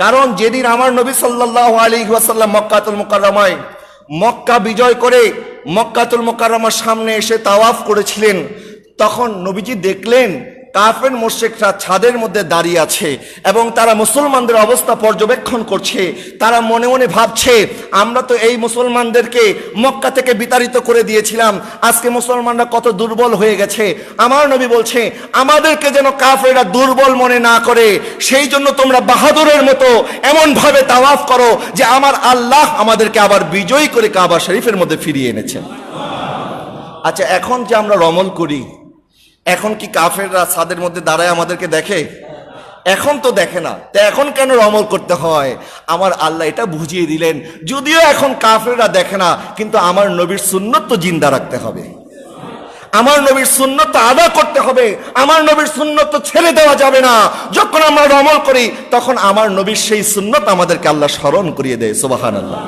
কারণ যেদিন আমার নবী সাল্লাল্লাহু আলাইহি ওয়াসাল্লাম মক্কাতুল মুকাররমায় মক্কা বিজয় করে মক্কাতুল মুকাররমার সামনে এসে তাওয়াফ করেছিলেন, তখন নবীজি দেখলেন কাফের মুশরিকরা ছাদের মধ্যে দাঁড়িয়ে আছে এবং তারা মুসলমানদের অবস্থা পর্যবেক্ষণ করছে। তারা মনে মনে ভাবছে, আমরা তো এই মুসলমানদেরকে মক্কা থেকে বিতাড়িত করে দিয়েছিলাম, আজকে মুসলমানরা কত দুর্বল হয়ে গেছে। আমার নবী বলছে, আমাদেরকে যেন কাফেররা দুর্বল মনে না করে, সেই জন্য তোমরা বাহাদুরের মতো এমন ভাবে তাওয়াফ করো যে আমার আল্লাহ আমাদেরকে আবার বিজয়ী করে কাবা শরীফের মধ্যে ফিরিয়ে এনেছেন। আচ্ছা, এখন যে আমরা রমল করি, এখন কি কাফেররা ছাদের মধ্যে দাঁড়ায় আমাদেরকে দেখে? এখন তো দেখে না। তো এখন কেন রমল করতে হয়? আমার আল্লাহ এটা বুঝিয়ে দিলেন, যদিও এখন কাফেররা দেখে না, কিন্তু আমার নবীর সুন্নত তো জিন্দা রাখতে হবে, আমার নবীর সুন্নত তো আদা করতে হবে, আমার নবীর সুন্নত তো ছেড়ে দেওয়া যাবে না। যখন আমরা রমল করি তখন আমার নবীর সেই সুন্নত আমাদেরকে আল্লাহ স্মরণ করিয়ে দেয়। সুবহানাল্লাহ।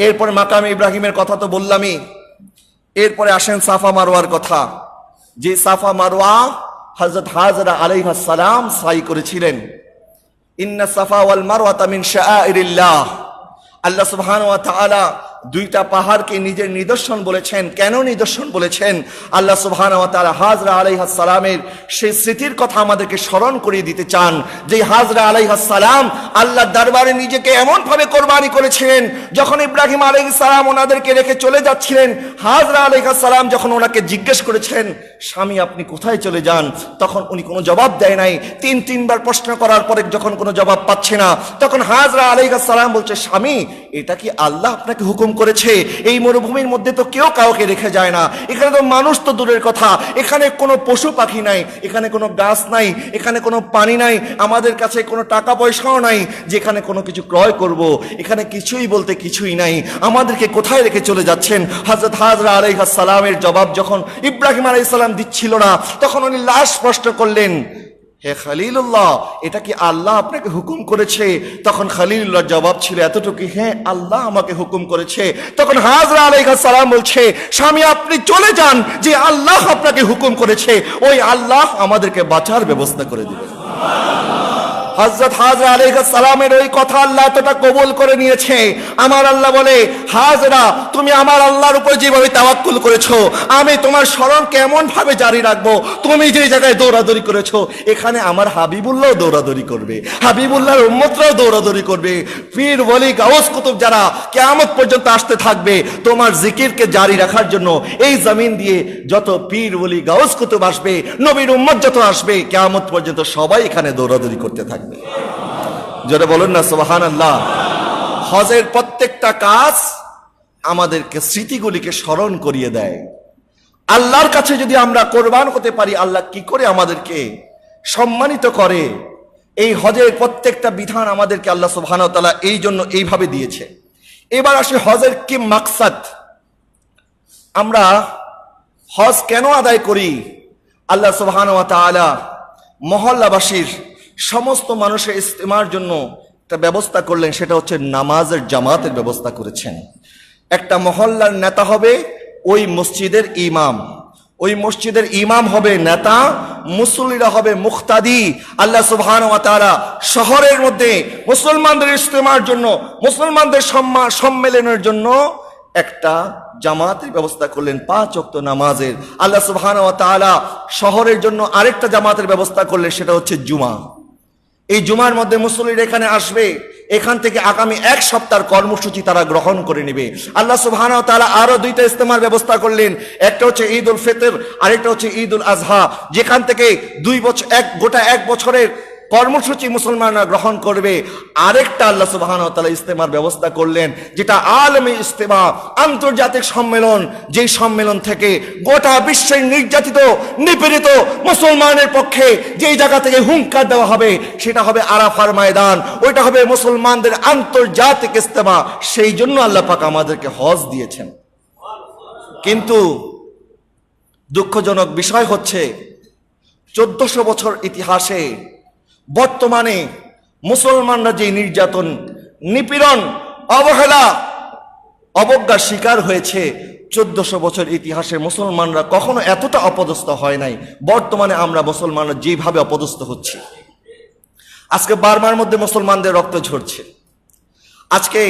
এরপরে মাকামে ইব্রাহিমের কথা তো বললামই, এরপরে আসেন সাফা মারওয়ার কথা। যে সাফা মারওয়া হযরত হাজরা আলাইহিস সালাম সাই করেছিলেন। ইন্না সাফা ওয়াল মারওয়াতা মিন শাআইরিল্লাহ। আল্লাহ সুবহানাহু ওয়া তাআলা দুইটা পাহাড়কে নিজের নিদর্শন বলেছেন। কেন নিদর্শন বলেছেন? আল্লাহ সুবহানাহু ওয়া তাআলা হাজরা আলাইহিস সালামের সেই স্মৃতির কথা আমাদেরকে স্মরণ করিয়ে দিতে চান, যে হাজরা আলাইহিস সালাম আল্লাহর দরবারে নিজেকে এমন ভাবে কোরবানি করেছিলেন, যখন ইব্রাহিম আলাইহিস সালাম ওনাদেরকে রেখে চলে যাচ্ছিলেন, হাজরা আলাইহিস সালাম যখন ওনাকে জিজ্ঞেস করেছেন, স্বামী আপনি কোথায় চলে যান, তখন উনি কোনো জবাব দেয় নাই। তিনবার প্রশ্ন করার পরে যখন কোনো জবাব পাচ্ছে না, তখন হাজরা আলাইহিস সালাম বলছে, স্বামী এটা কি আল্লাহ আপনাকে হুকুম করেছে? এই মরুভূমির মধ্যে তো কেউ কাউকে রেখে যায় না, এখানে তো মানুষ তো দূরের কথা, এখানে কোনো পশু পাখি নাই, এখানে কোনো গাছ নাই, এখানে কোনো পানি নাই, আমাদের কাছে কোনো টাকা পয়সাও নাই যেখানে কোনো কিছু ক্রয় করব, এখানে কিছুই বলতে কিছুই নাই, আমাদেরকে কোথায় রেখে চলে যাচ্ছেন? হযরত হাজরা আলাইহিস সালামের জবাব যখন ইব্রাহিম আলাইহিস সালাম দিচ্ছিল না, তখন উনি লাশ প্রশ্ন করলেন, হে খলিলুল্লাহ এটা কি আল্লাহ আপনাকে হুকুম করেছে? তখন খলিলুল্লাহর জবাব ছিল এতটুকু, হ্যাঁ আল্লাহ আমাকে হুকুম করেছে। তখন হাজরা আলাইহিস সালাম বলছে, স্বামী আপনি চলে যান, যে আল্লাহ আপনাকে হুকুম করেছে ওই আল্লাহ আমাদেরকে বাঁচার ব্যবস্থা করে দিবেন। হযরত হাজরা আলাইহিস সালামের ওই কথা আল্লাহ এতটা কবুল করে নিয়েছে। আমার আল্লাহ বলে, হাজরা তুমি আমার আল্লাহর উপর যেভাবে তাওয়াক্কুল করেছো, আমি তোমার স্মরণ কেমন ভাবে জারি রাখবো? তুমি যে জায়গায় দৌড়াদৌড়ি করেছো, এখানে আমার হাবিবুল্লাহ দৌড়াদৌড়ি করবে, হাবিবুল্লাহর উম্মতরাও দৌড়াদৌড়ি করবে। পীর ওলি গাউস কুতুব যারা কিয়ামত পর্যন্ত আসতে থাকবে, তোমার জিকিরকে জারি রাখার জন্য এই জমিন দিয়ে যত পীর ওলি গাউস কুতুব আসবে, নবীর উম্মত যত আসবে, কিয়ামত পর্যন্ত সবাই এখানে দৌড়াদৌড়ি করতে থাকবে। যারা বলেন না সুবহানাল্লাহ। হজের প্রত্যেকটা কাজ আমাদেরকে স্মৃতিগুলিকে স্মরণ করিয়ে দেয়। আল্লাহর কাছে যদি আমরা কোরবান হতে পারি, আল্লাহ কি করে আমাদেরকে সম্মানিত করে। এই হজের প্রত্যেকটা বিধান আমাদেরকে আল্লাহ সুবহানাহু ওয়া তাআলা এই জন্য এইভাবে দিয়েছে। এবার আসে হজের কি মাকসাদ, আমরা হজ কেন আদায় করি? আল্লাহ সুবহানাহু ওয়া তাআলা মহল্লাবাসীর সমস্ত মানুষের ইস্তেমার জন্য একটা ব্যবস্থা করলেন, সেটা হচ্ছে নামাজের জামাতের ব্যবস্থা করেছেন। একটা মহল্লার নেতা হবে ওই মসজিদের ইমাম, ওই মসজিদের ইমাম হবে নেতা, মুসল্লিরা হবে মুক্তাদি। আল্লাহ সুবহানাহু ওয়া তাআলা শহরের মধ্যে মুসলমানদের ইস্তেমার জন্য, মুসলমানদের সম্মেলনের জন্য একটা জামাতের ব্যবস্থা করলেন, 5 ওয়াক্ত নামাজের। আল্লাহ সুবহানাহু ওয়া তাআলা শহরের জন্য আরেকটা জামাতের ব্যবস্থা করলেন, সেটা হচ্ছে জুমা। এই জুমার মধ্যে মুসল্লিরা এখানে আসবে, এখান থেকে আগামী 1 সপ্তাহের কর্মসূচি তারা গ্রহণ করে নেবে। আল্লাহ সুবহানাহু ওয়া তাআলা আরো 2টা ইস্তেমার ব্যবস্থা করলেন, একটা হচ্ছে ঈদ উল ফিতর, আরেকটা হচ্ছে ঈদ উল আজহা, যেখান থেকে 2 বছর গোটা 1 বছরের কর্মসূচি মুসলমানরা গ্রহণ করবে। আরেকটা আল্লাহ সুবহানাহু ওয়া তাআলা ইস্তেমার ব্যবস্থা করলেন, যেটা আলমী ইস্তেমা, আন্তর্জাতিক সম্মেলন, যেই সম্মেলন থেকে গোটা বিশ্বের নির্যাতিত নিপীড়িত মুসলমানের পক্ষে যেই জায়গা থেকে হুঙ্কার দেওয়া হবে, সেটা হবে আরাফার ময়দান, ওইটা হবে মুসলমানদের আন্তর্জাতিক ইস্তেমা। সেই জন্য আল্লাহ পাক আমাদেরকে হজ দিয়েছেন। কিন্তু দুঃখজনক বিষয় হচ্ছে 1400 বছর ইতিহাসে বর্তমানে মুসলমানরা যে নির্যাতন, নিপীড়ন, অবহেলা, অবজ্ঞার শিকার হয়েছে, 1400 বছর ইতিহাসে মুসলমানরা কখনো এতটা অপদস্থ হয় নাই। বর্তমানে আমরা মুসলমানরা যেভাবে অপদস্থ হচ্ছি, আজকে বার্মার মধ্যে মুসলমানদের রক্ত ঝরছে, আজকে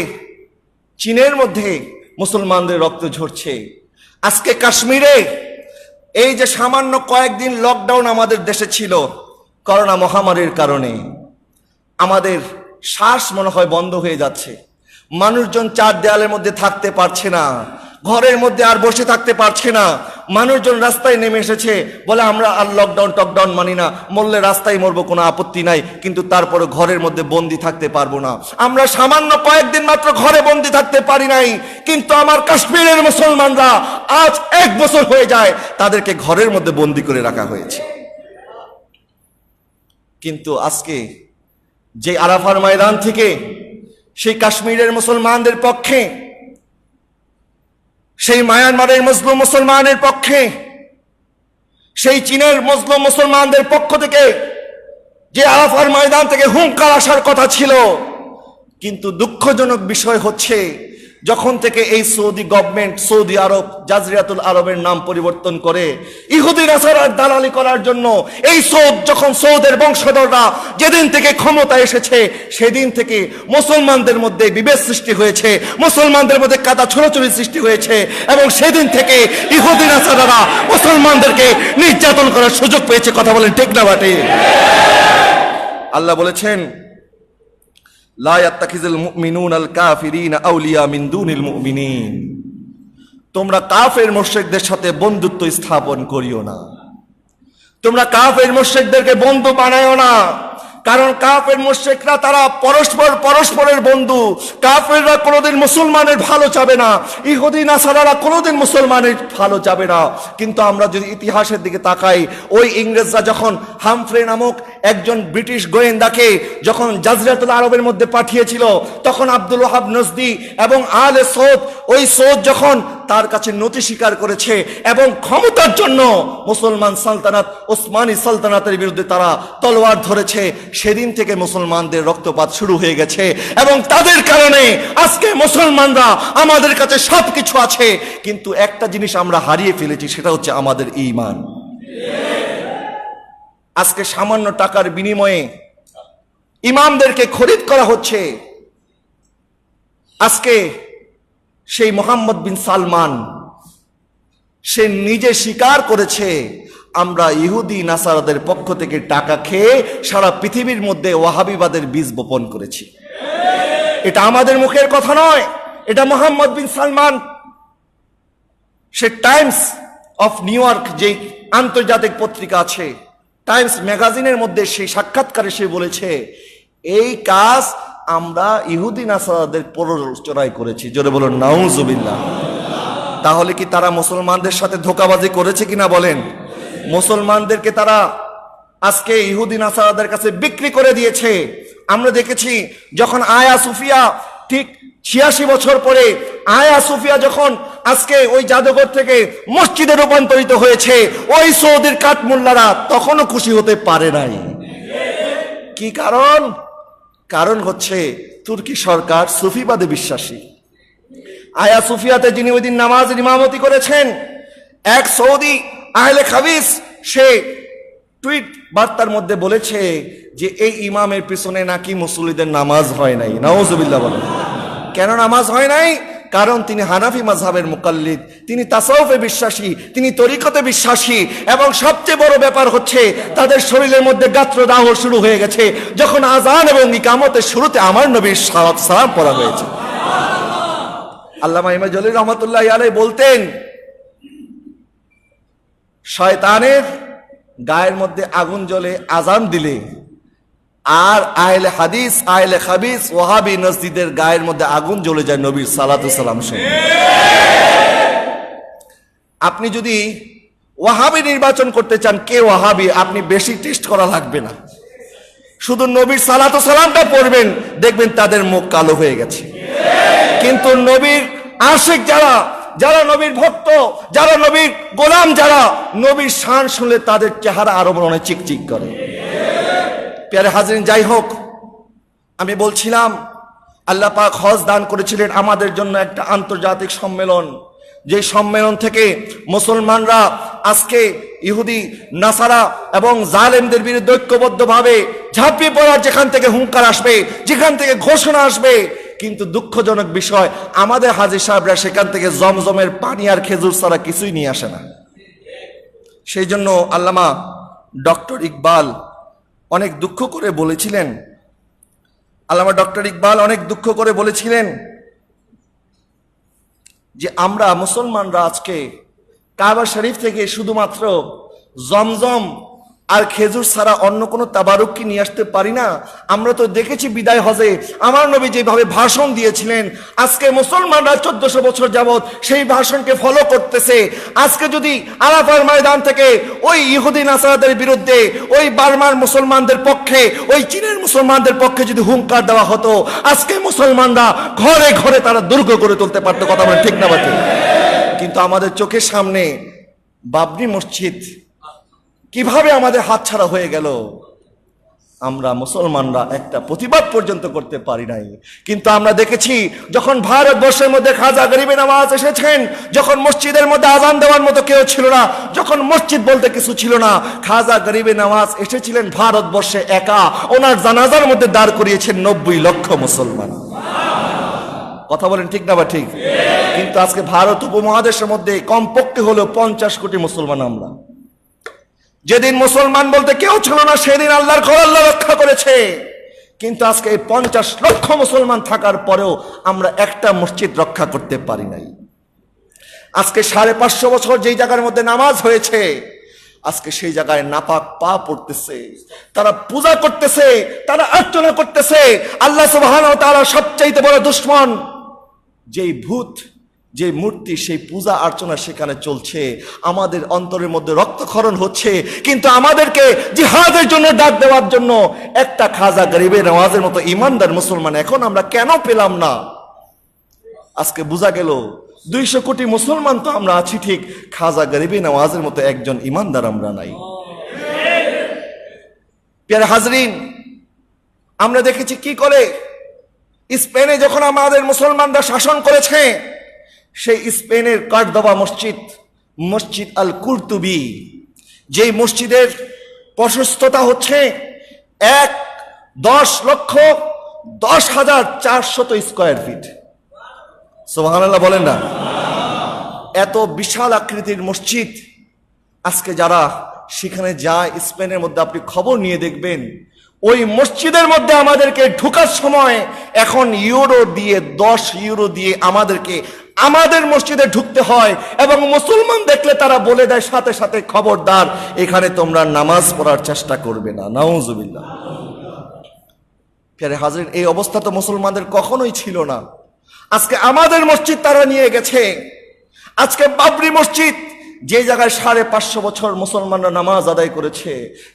চীনের মধ্যে মুসলমানদের রক্ত ঝরছে, আজকে কাশ্মীরে এই যে সামান্য কয়েকদিন লকডাউন আমাদের দেশে ছিল করোনা মহামারীর কারণে, আমাদের শ্বাস মনে হয় বন্ধ হয়ে যাচ্ছে। মানুষজন চার দেয়ালের মধ্যে থাকতে পারছে না, ঘরের মধ্যে আর বসে থাকতে পারছে না। মানুষজন রাস্তায় নেমে এসেছে, বলে আমরা আর লকডাউন টকডাউন মানি না, মরলে রাস্তায় মরবো, কোনো আপত্তি নাই, কিন্তু তারপরে ঘরের মধ্যে বন্দি থাকতে পারবো না। আমরা সামান্য কয়েকদিন মাত্র ঘরে বন্দি থাকতে পারি নাই, কিন্তু আমার কাশ্মীরের মুসলমানরা আজ 1 বছর হয়ে যায় তাদেরকে ঘরের মধ্যে বন্দি করে রাখা হয়েছে। কিন্তু আজকে যে আরাফার ময়দান থেকে সেই কাশ্মীরের মুসলমানদের পক্ষে, সেই মায়ানমারের মজলুম মুসলমানের পক্ষে, সেই চীনের মজলুম মুসলমানদের পক্ষ থেকে যে আরাফার ময়দান থেকে হুঙ্কার আসার কথা ছিল, কিন্তু দুঃখজনক বিষয় হচ্ছে যখন থেকে এই সৌদি গভর্নমেন্ট, সৌদি আরব জাজরিয়াতুল আরবের নাম পরিবর্তন করে ইহুদি নাসারার দালালি করার জন্য, এই সৌদের বংশধররা যেদিন থেকে ক্ষমতায় এসেছে সেদিন থেকে মুসলমানদের মধ্যে বিভেদ সৃষ্টি হয়েছে, মুসলমানদের মধ্যে কাদা ছোড়াছুড়ি সৃষ্টি হয়েছে, এবং সেদিন থেকে ইহুদি নাসারারা মুসলমানদেরকে নির্যাতন করার সুযোগ পেয়েছে। কথা বলেন ঠিক না বাটে? আল্লাহ বলেছেন, লা ইয়াত্তাখিযুল মুমিনুনাল কাফিরিনা আউলিয়া মিন দুনিল মুমিনিন, তোমরা কাফের মুশরিকদের সাথে বন্ধুত্ব স্থাপন করিও না, তোমরা কাফের মুশরিকদেরকে বন্ধু বানায়ও না। কারণ কাফের মুশরিকরা তারা পরস্পরের বন্ধু। কাফেররা কোনোদিন মুসলমানের ভালো চাবে না, ইহুদি নাসারারা কোনোদিন মুসলমানের ভালো চাবে না। কিন্তু আমরা যদি ইতিহাসের দিকে তাকাই, ওই ইংরেজরা যখন হামফ্রে নামক একজন ব্রিটিশ গোয়েন্দাকে যখন জাজরিয়াতুল আরবের মধ্যে পাঠিয়েছিল, তখন আব্দুল ওয়াহাব নজদি এবং আলে সৌদ, ওই সৌদ যখন তার কাছে নথি স্বীকার করেছে এবং ক্ষমতার জন্য মুসলমান সালতানাত, ওসমানী সালতানাতের বিরুদ্ধে তারা তলোয়ার ধরেছে, সেদিন থেকে মুসলমানদের রক্তপাত শুরু হয়ে গেছে। এবং তাদের কারণে আজকে মুসলমানরা, আমাদের কাছে সবকিছু আছে, কিন্তু একটা জিনিস আমরা হারিয়ে ফেলেছি, সেটা হচ্ছে আমাদের ঈমান। আজকে সামান্য টাকার বিনিময়ে ইমামদেরকে খরিদ করা হচ্ছে। আজকে সেই মোহাম্মদ বিন সালমান, সে নিজে স্বীকার করেছে, আমরা ইহুদি নাসারাদের পক্ষ থেকে টাকা খেয়ে সারা পৃথিবীর মধ্যে ওয়াহাবিবাদের বীজ বপন করেছি। এটা আমাদের মুখের কথা নয়, এটা মোহাম্মদ বিন সালমান, সে টাইমস অফ নিউ ইয়র্ক, যে আন্তর্জাতিক পত্রিকা আছে, টাইমস ম্যাগাজিনের মধ্যে সেই সাক্ষাৎকারে সে বলেছে, এই কাজ আমরা ইহুদি নাসারাদের প্ররোচনায় করেছি। জোরে বলুন নাউজুবিল্লাহ। তাহলে কি তারা মুসলমানদের সাথে ধোঁকাবাজি করেছে কিনা বলেন? মুসলমানদেরকে তারা আজকে ইহুদি নাসারাদের কাছে বিক্রি করে দিয়েছে। আমরা দেখেছি যখন আয়া সুফিয়া, ঠিক 86 বছর পরে আয়া সুফিয়া যখন আজকে ওই জাদুঘর থেকে মসজিদে রূপান্তরিত হয়েছে, ওই সৌদির কাঠমোল্লারা তখনও খুশি হতে পারে নাই। কি কারণ? কারণ হচ্ছে তুর্কি সরকার সুফিবাদে বিশ্বাসী। আয়া সুফিয়াতে যিনি ওই দিন নামাজের ইমামতি করেছেন, এক সৌদি আহলে হাদিস, সে টুইট বার্তার মধ্যে বলেছে যে এই ইমামের পিছনে নাকি মুসল্লিদের নামাজ হয় নাই। নাউজুবিল্লাহ বলেন। কেন নামাজ হয় নাই? কারণ তিনি হানাফি মাযহাবের মুকাল্লিদ, তিনি তাসাউফে বিশ্বাসী, তিনি তরিকতে বিশ্বাসী, এবং সবচেয়ে বড় ব্যাপার হচ্ছে তাদের শরীরের মধ্যে গাত্রদাহ শুরু হয়ে গেছে যখন আযান এবং ইকামতের শুরুতে আমার নবীর সালাম পড়া হয়েছে। আল্লামা ইমাম জলিল রহমাতুল্লাহি আলাইহি বলতেন, শয়তানের গায়ের মধ্যে আগুন জ্বলে আযান দিলে, আর আহলে হাদিস, আহলে খাবিস, ওয়াহাবি নজদিদের গায়ের মধ্যে আগুন জ্বলে যায় নবীর সালাতু সালাম শুনে। আপনি যদি ওয়াহাবি নির্বাচন করতে চান, কে ওয়াহাবি, আপনি বেশি টেস্ট করা লাগবে না, শুধু নবীর সালাতু সালামটা পড়বেন, দেখবেন তাদের মুখ কালো হয়ে গেছে। কিন্তু নবীর আশিক যারা, যারা নবীর ভক্ত, যারা নবীর গোলাম, যারা নবীর শান শুনলে তাদের চেহারা আরো মনে চিকচিক করে। প্যারে হাজরিন, যাই হোক, আমি বলছিলাম আল্লাহ পাক হজ দান করেছিলেন আমাদের জন্য একটা আন্তর্জাতিক সম্মেলন, যে সম্মেলন থেকে মুসলমানরা আজকে ইহুদি নাসারা এবং জালেমদের বিরুদ্ধে ঐক্যবদ্ধভাবে ঝাঁপিয়ে পড়ার, যেখান থেকে হুঙ্কার আসবে, যেখান থেকে ঘোষণা আসবে। কিন্তু দুঃখজনক বিষয়, আমাদের হাজী সাহেবরা সেখান থেকে জমজমের পানি আর খেজুর ছাড়া কিছুই নিয়ে আসে না। সেই জন্য আল্লামা ডক্টর ইকবাল অনেক দুঃখ করে বলেছিলেন, যে আমরা মুসলমানরা আজকে কাবা শরীফ থেকে শুধুমাত্র জমজম আর খেজুর ছাড়া অন্য কোনো তাবারুক কি নিয়ে আসতে পারি না? আমরা তো দেখেছি বিদায় হজে আমার নবী যেভাবে ভাষণ দিয়েছিলেন, আজকে মুসলমানরা 1400 বছর যাবত সেই ভাষণকে ফলো করতেছে। আজকে যদি আরাফার ময়দান থেকে ওই ইহুদি নাসারাদের বিরুদ্ধে, ওই বার্মার মুসলমানদের পক্ষে, ওই চীনের মুসলমানদের পক্ষে যদি হুঙ্কার দেওয়া হতো, আজকে মুসলমানরা ঘরে ঘরে তারা দুর্গ গড়ে তুলতে পারতো। কথা বলেন ঠিক না বাকি? কিন্তু আমাদের চোখের সামনে বাবরি মসজিদ কিভাবে আমাদের হাতছাড়া হয়ে গেল, আমরা মুসলমানরা একটা প্রতিবাদ পর্যন্ত করতে পারি নাই। কিন্তু আমরা দেখেছি যখন ভারতবর্ষের মধ্যে খাজা গরিবে নওয়াজ এসেছেন, যখন মসজিদের মধ্যে আজান দেওয়ার মতো কেউ ছিল না, যখন মসজিদ বলতে কিছু ছিল না, খাজা গরিবে নওয়াজ এসেছিলেন ভারতবর্ষে একা, ওনার জানাজার মধ্যে দাঁড় করিয়েছেন 90 লক্ষ মুসলমান। কথা বলেন ঠিক না বা ঠিক? কিন্তু আজকে ভারত উপমহাদেশের মধ্যে কমপক্ষে হলো 50 কোটি মুসলমান আমরা। যেদিন মুসলমান বলতে কেউ ছিল না, সেদিন আল্লাহর ঘর আল্লাহ রক্ষা করেছে। কিন্তু আজকে এই 50 লক্ষ মুসলমান থাকার পরেও আমরা একটা মসজিদ রক্ষা করতে পারি নাই। আজকে 550 বছর যেই জায়গার মধ্যে নামাজ হয়েছে, আজকে সেই জায়গায় নাপাক পা পড়তেছে, তারা পূজা করতেছে, তারা আর্চনা করতেছে। আল্লাহ সুবহানাহু ওয়া তাআলা সবচাইতে বড় দুশমন, যেই ভূত, যে মূর্তি, সেই পূজা আর্চনা সেখানে চলছে, আমাদের অন্তরের মধ্যে রক্তক্ষরণ হচ্ছে। কিন্তু আমাদেরকে জিহাদের জন্য ডাক দেওয়ার জন্য একটা খাজা গরিবে নওয়াজের মতো ইমানদার মুসলমান এখন আমরা কেন পেলাম না? আজকে বোঝা গেল 200 কোটি মুসলমান তো আমরা আছি ঠিক, খাজা গরিবে নওয়াজের মতো একজন ইমানদার আমরা নাই। প্রিয় হাজরিন, আমরা দেখেছি কি করে স্পেনে যখন আমাদের মুসলমানরা শাসন করেছে, সেই স্পেনের কার্দোবা মসজিদ, মসজিদ আল কুরতুবি, যেই মসজিদের প্রশস্ততা হচ্ছে 10,10,400 স্কয়ার ফিট। সুবহানাল্লাহ বলেন না? এত বিশাল আকৃতির মসজিদ। আজকে যারা সেখানে যায়, স্পেনের মধ্যে আপনি খবর নিয়ে দেখবেন, ওই মসজিদের মধ্যে আমাদেরকে ঢোকার সময় এখন ইউরো দিয়ে, 10 ইউরো দিয়ে আমাদেরকে আমাদের মসজিদে ঢুকতে হয়। এবং মুসলমান দেখলে তারা বলে দেয় সাথে সাথে, খবরদার এখানে তোমরা নামাজ পড়ার চেষ্টা করবে না। নাউজুবিল্লাহ। প্রিয় হাজরিন, এই অবস্থা তো মুসলমানদের কখনোই ছিল না। আজকে আমাদের মসজিদ তারা নিয়ে গেছে। আজকে বাবরি মসজিদ, যে জায়গায় 550 বছর মুসলমানরা নামাজ আদায় করেছে,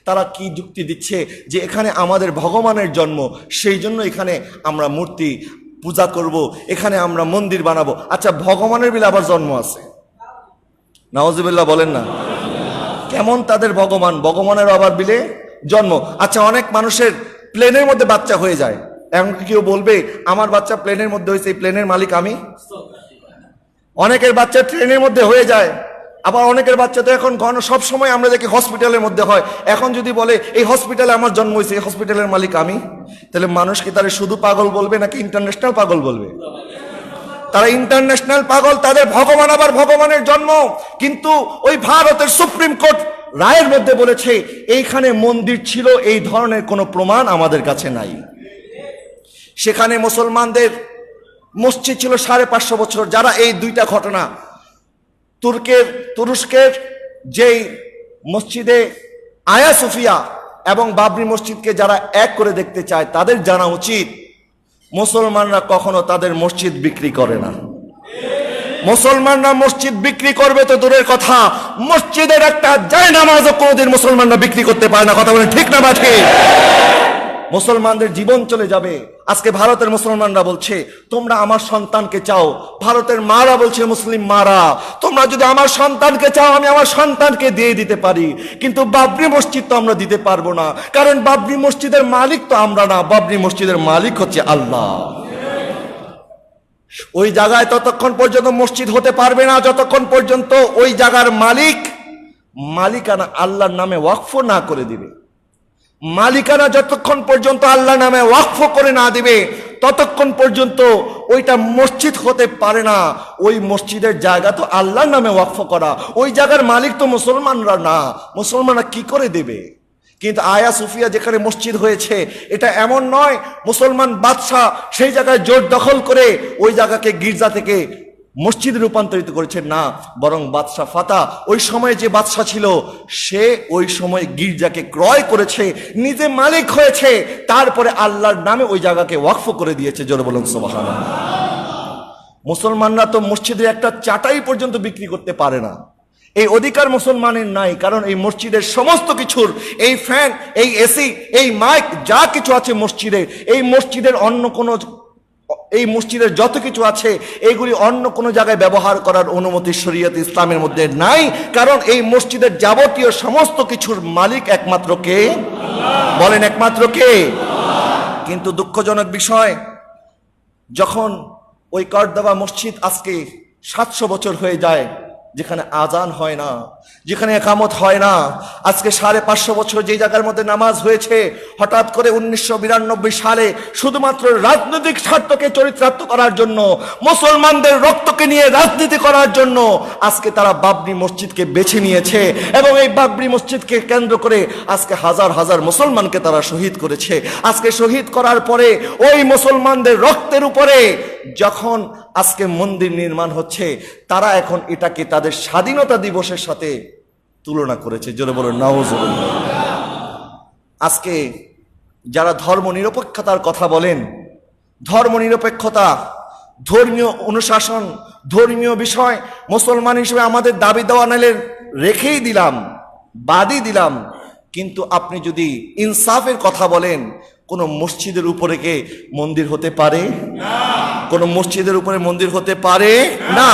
তারা কি যুক্তি দিচ্ছে যে এখানে আমাদের ভগবানের জন্ম, সেই জন্য এখানে আমরা মূর্তি পূজা করব, এখানে আমরা মন্দির বানাবো। আচ্ছা, ভগবানের বিলে আবার জন্ম আছে? নাউজুবিল্লাহ বলেন না? কেমন তাদের ভগবান? ভগবানের আবার বিলে জন্ম। আচ্ছা, অনেক মানুষের প্লেনের মধ্যে বাচ্চা হয়ে যায়, এমন কেউ বলবে আমার বাচ্চা প্লেনের মধ্যে হয়েছে, এই প্লেনের মালিক আমি? অনেকের বাচ্চা ট্রেনের মধ্যে হয়ে যায়, আবার অনেকের বাচ্চা তো এখন সব সময় আমরা দেখি হসপিটালের মধ্যে হয়। এখন যদি বলে এই হসপিটালে আমার জন্ম হয়েছে, এই হসপিটালের মালিক আমি, তাহলে মানুষ কি তারা শুধু পাগল বলবে নাকি ইন্টারন্যাশনাল পাগল বলবে? তারা ইন্টারন্যাশনাল পাগল, তাদের ভগবান আবার ভগবানের জন্ম। কিন্তু ওই ভারতের সুপ্রিম কোর্ট রায়ের মধ্যে বলেছে এইখানে মন্দির ছিল, এই ধরনের কোনো প্রমাণ আমাদের কাছে নাই। সেখানে মুসলমানদের মসজিদ ছিল 550 বছর। যারা এই দুইটা ঘটনা, তুরস্কের যেই মসজিদে আয়া সোফিয়া এবং বাবরি মসজিদকে যারা এক করে দেখতে চায়, তাদের জানা উচিত মুসলমানরা কখনো তাদের মসজিদ বিক্রি করে না। মুসলমানরা মসজিদ বিক্রি করবে তো দূরের কথা, মসজিদের একটা জায়নামাজও কোনোদিন মুসলমানরা বিক্রি করতে পারে না। কথা বলেন ঠিক না বা ঠিক? মুসলমানদের জীবন চলে যাবে। আজকে ভারতের মুসলমানরা বলছে তোমরা আমার সন্তানকে চাও, ভারতের মারা বলছে মুসলিম মারা, তোমরা যদি আমার সন্তানকে চাও আমি আমার সন্তানকে দিয়ে দিতে পারি, কিন্তু বাবরি মসজিদ তো আমরা দিতে পারবো না, কারণ বাবরি মসজিদের মালিক তো আমরা না, বাবরি মসজিদের মালিক হচ্ছে আল্লাহ। ওই জায়গায় ততক্ষণ পর্যন্ত মসজিদ হতে পারবে না যতক্ষণ পর্যন্ত ওই জায়গার মালিকানা আল্লাহর নামে ওয়াকফ না করে দিবে। মালিকানা যতক্ষণ পর্যন্ত আল্লাহর নামে ওয়াকফ করে না দিবে, ততক্ষণ পর্যন্ত ওইটা মসজিদ হতে পারে না। ওই মসজিদের জায়গা তো আল্লাহর নামে ওয়াকফ করা, ওই জায়গার মালিক তো মুসলমানরা না, মুসলমানরা কি করে দেবে? কিন্তু আয়া সুফিয়া যেখানে মসজিদ হয়েছে, এটা এমন নয় মুসলমান বাদশাহ সেই জায়গায় জোর দখল করে ওই জায়গাকে গির্জা থেকে মসজিদে রূপান্তরিত করেছে, না, বরং বাদশাহ ফাতা ওই সময় যে বাদশাহ ছিল সে ওই সময় গির্জাকে ক্রয় করেছে, নিজে মালিক হয়েছে, তারপরে আল্লাহর নামে ওই জায়গাকে ওয়াকফ করে দিয়েছে। জোরে বলুন সুবহানাল্লাহ। মুসলমানরা তো মসজিদে একটা চাটাই পর্যন্ত বিক্রি করতে পারে না, এই অধিকার মুসলমানের নাই। কারণ এই মসজিদের সমস্ত কিছুর, এই ফ্যান, এই এসি, এই মাইক, যা কিছু আছে মসজিদে, এই মসজিদের অন্য কোনো, এই মসজিদের যত কিছু আছে এইগুলি অন্য কোনো জায়গায় ব্যবহার করার অনুমতি শরীয়ত ইসলামের মধ্যে নাই। কারণ এই মসজিদের যাবতীয় সমস্ত কিছুর মালিক একমাত্র কে? বলেন, একমাত্র কে? কিন্তু দুঃখজনক বিষয়, যখন ওই করদবা মসজিদ আজকে 700 বছর হয়ে যায়, যেখানে আজান হয় না, যেখানে একামত হয় না, আজকে 550 বছর যে জায়গার মধ্যে নামাজ হয়েছে, হঠাৎ করে 1992 সালে শুধুমাত্র রাজনৈতিক স্বার্থকে চরিতার্থ করার জন্য, মুসলমানদের রক্তকে নিয়ে রাজনীতি করার জন্য আজকে তারা বাবরি মসজিদকে বেছে নিয়েছে এবং এই বাবরি মসজিদকে কেন্দ্র করে আজকে হাজার হাজার মুসলমানকে তারা শহীদ করেছে। আজকে শহীদ করার পরে ওই মুসলমানদের রক্তের উপরে যখন আজকে মন্দির নির্মাণ হচ্ছে, তারা এখন এটাকে তাদের স্বাধীনতা দিবসের সাথে তুলনা করেছে। জোরে বলুন নাউজুবিল্লাহ। আজকে যারা ধর্ম নিরপেক্ষতার কথা বলেন, ধর্ম নিরপেক্ষতা, ধর্মীয় অনুশাসন, ধর্মীয় বিষয় মুসলমান হিসেবে আমাদের দাবি দেওয়া নাইলে রেখেই দিলাম, বাদই দিলাম, কিন্তু আপনি যদি ইনসাফের কথা বলেন, কোন মসজিদের উপরে কে মন্দির হতে পারে? কোন মসজিদের উপরে মন্দির হতে পারে না।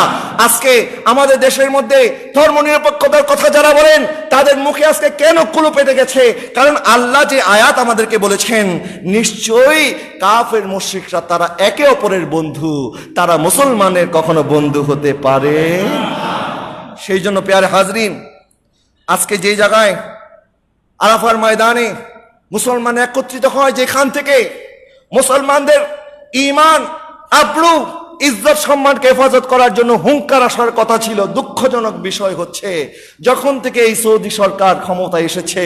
আজকে আমাদের দেশের মধ্যে ধর্ম নিরপেক্ষতার কথা যারা বলেন, তাদের মুখে আজকে কেন কুলু পেটে গেছে? কারণ আল্লাহ যে আয়াত আমাদেরকে বলেছেন, নিশ্চয়ই কাফের মুশরিকরা তারা একে অপরের বন্ধু, তারা মুসলমানের কখনো বন্ধু হতে পারে? সেই জন্য প্যারে হাজরিন, আজকে যে জায়গায় আরাফার ময়দানে মুসলমান একত্রিত হয়, যেখান থেকে মুসলমানদের ঈমান, আব্রু, ইজ্জত, সম্মানকে হেফাজত করার জন্য হুঙ্কার আসার কথা ছিল, দুঃখজনক বিষয় হচ্ছে যখন থেকে এই সৌদি সরকার ক্ষমতায় এসেছে,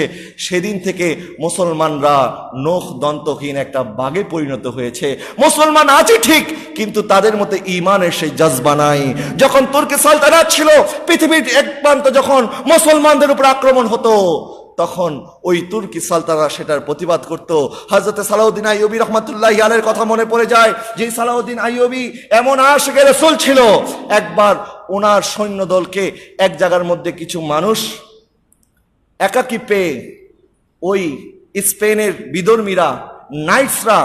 সেদিন থেকে মুসলমানরা নখ দন্তহীন একটা বাঘে পরিণত হয়েছে। মুসলমান আছে ঠিক, কিন্তু তাদের মধ্যে ঈমানের সেই জজবা নাই। যখন তুর্কি সালতানাত ছিল, পৃথিবীর এক প্রান্ত যখন মুসলমানদের উপর আক্রমণ হতো, তখন ওই তুর্কি সালতানাত সেটার প্রতিবাদ করত। হযরত সালাউদ্দিন আইয়ুবী রহমাতুল্লাহি আলাইহির কথা মনে পড়ে যায়, যে সালাউদ্দিন আইয়ুবী এমন আশিকে রাসূল ছিল, একবার ওনার সৈন্যদলকে এক জায়গার মধ্যে কিছু মানুষ একাকী পেয়ে ওই স্পেনের বিধর্মীরা, নাইটসরা,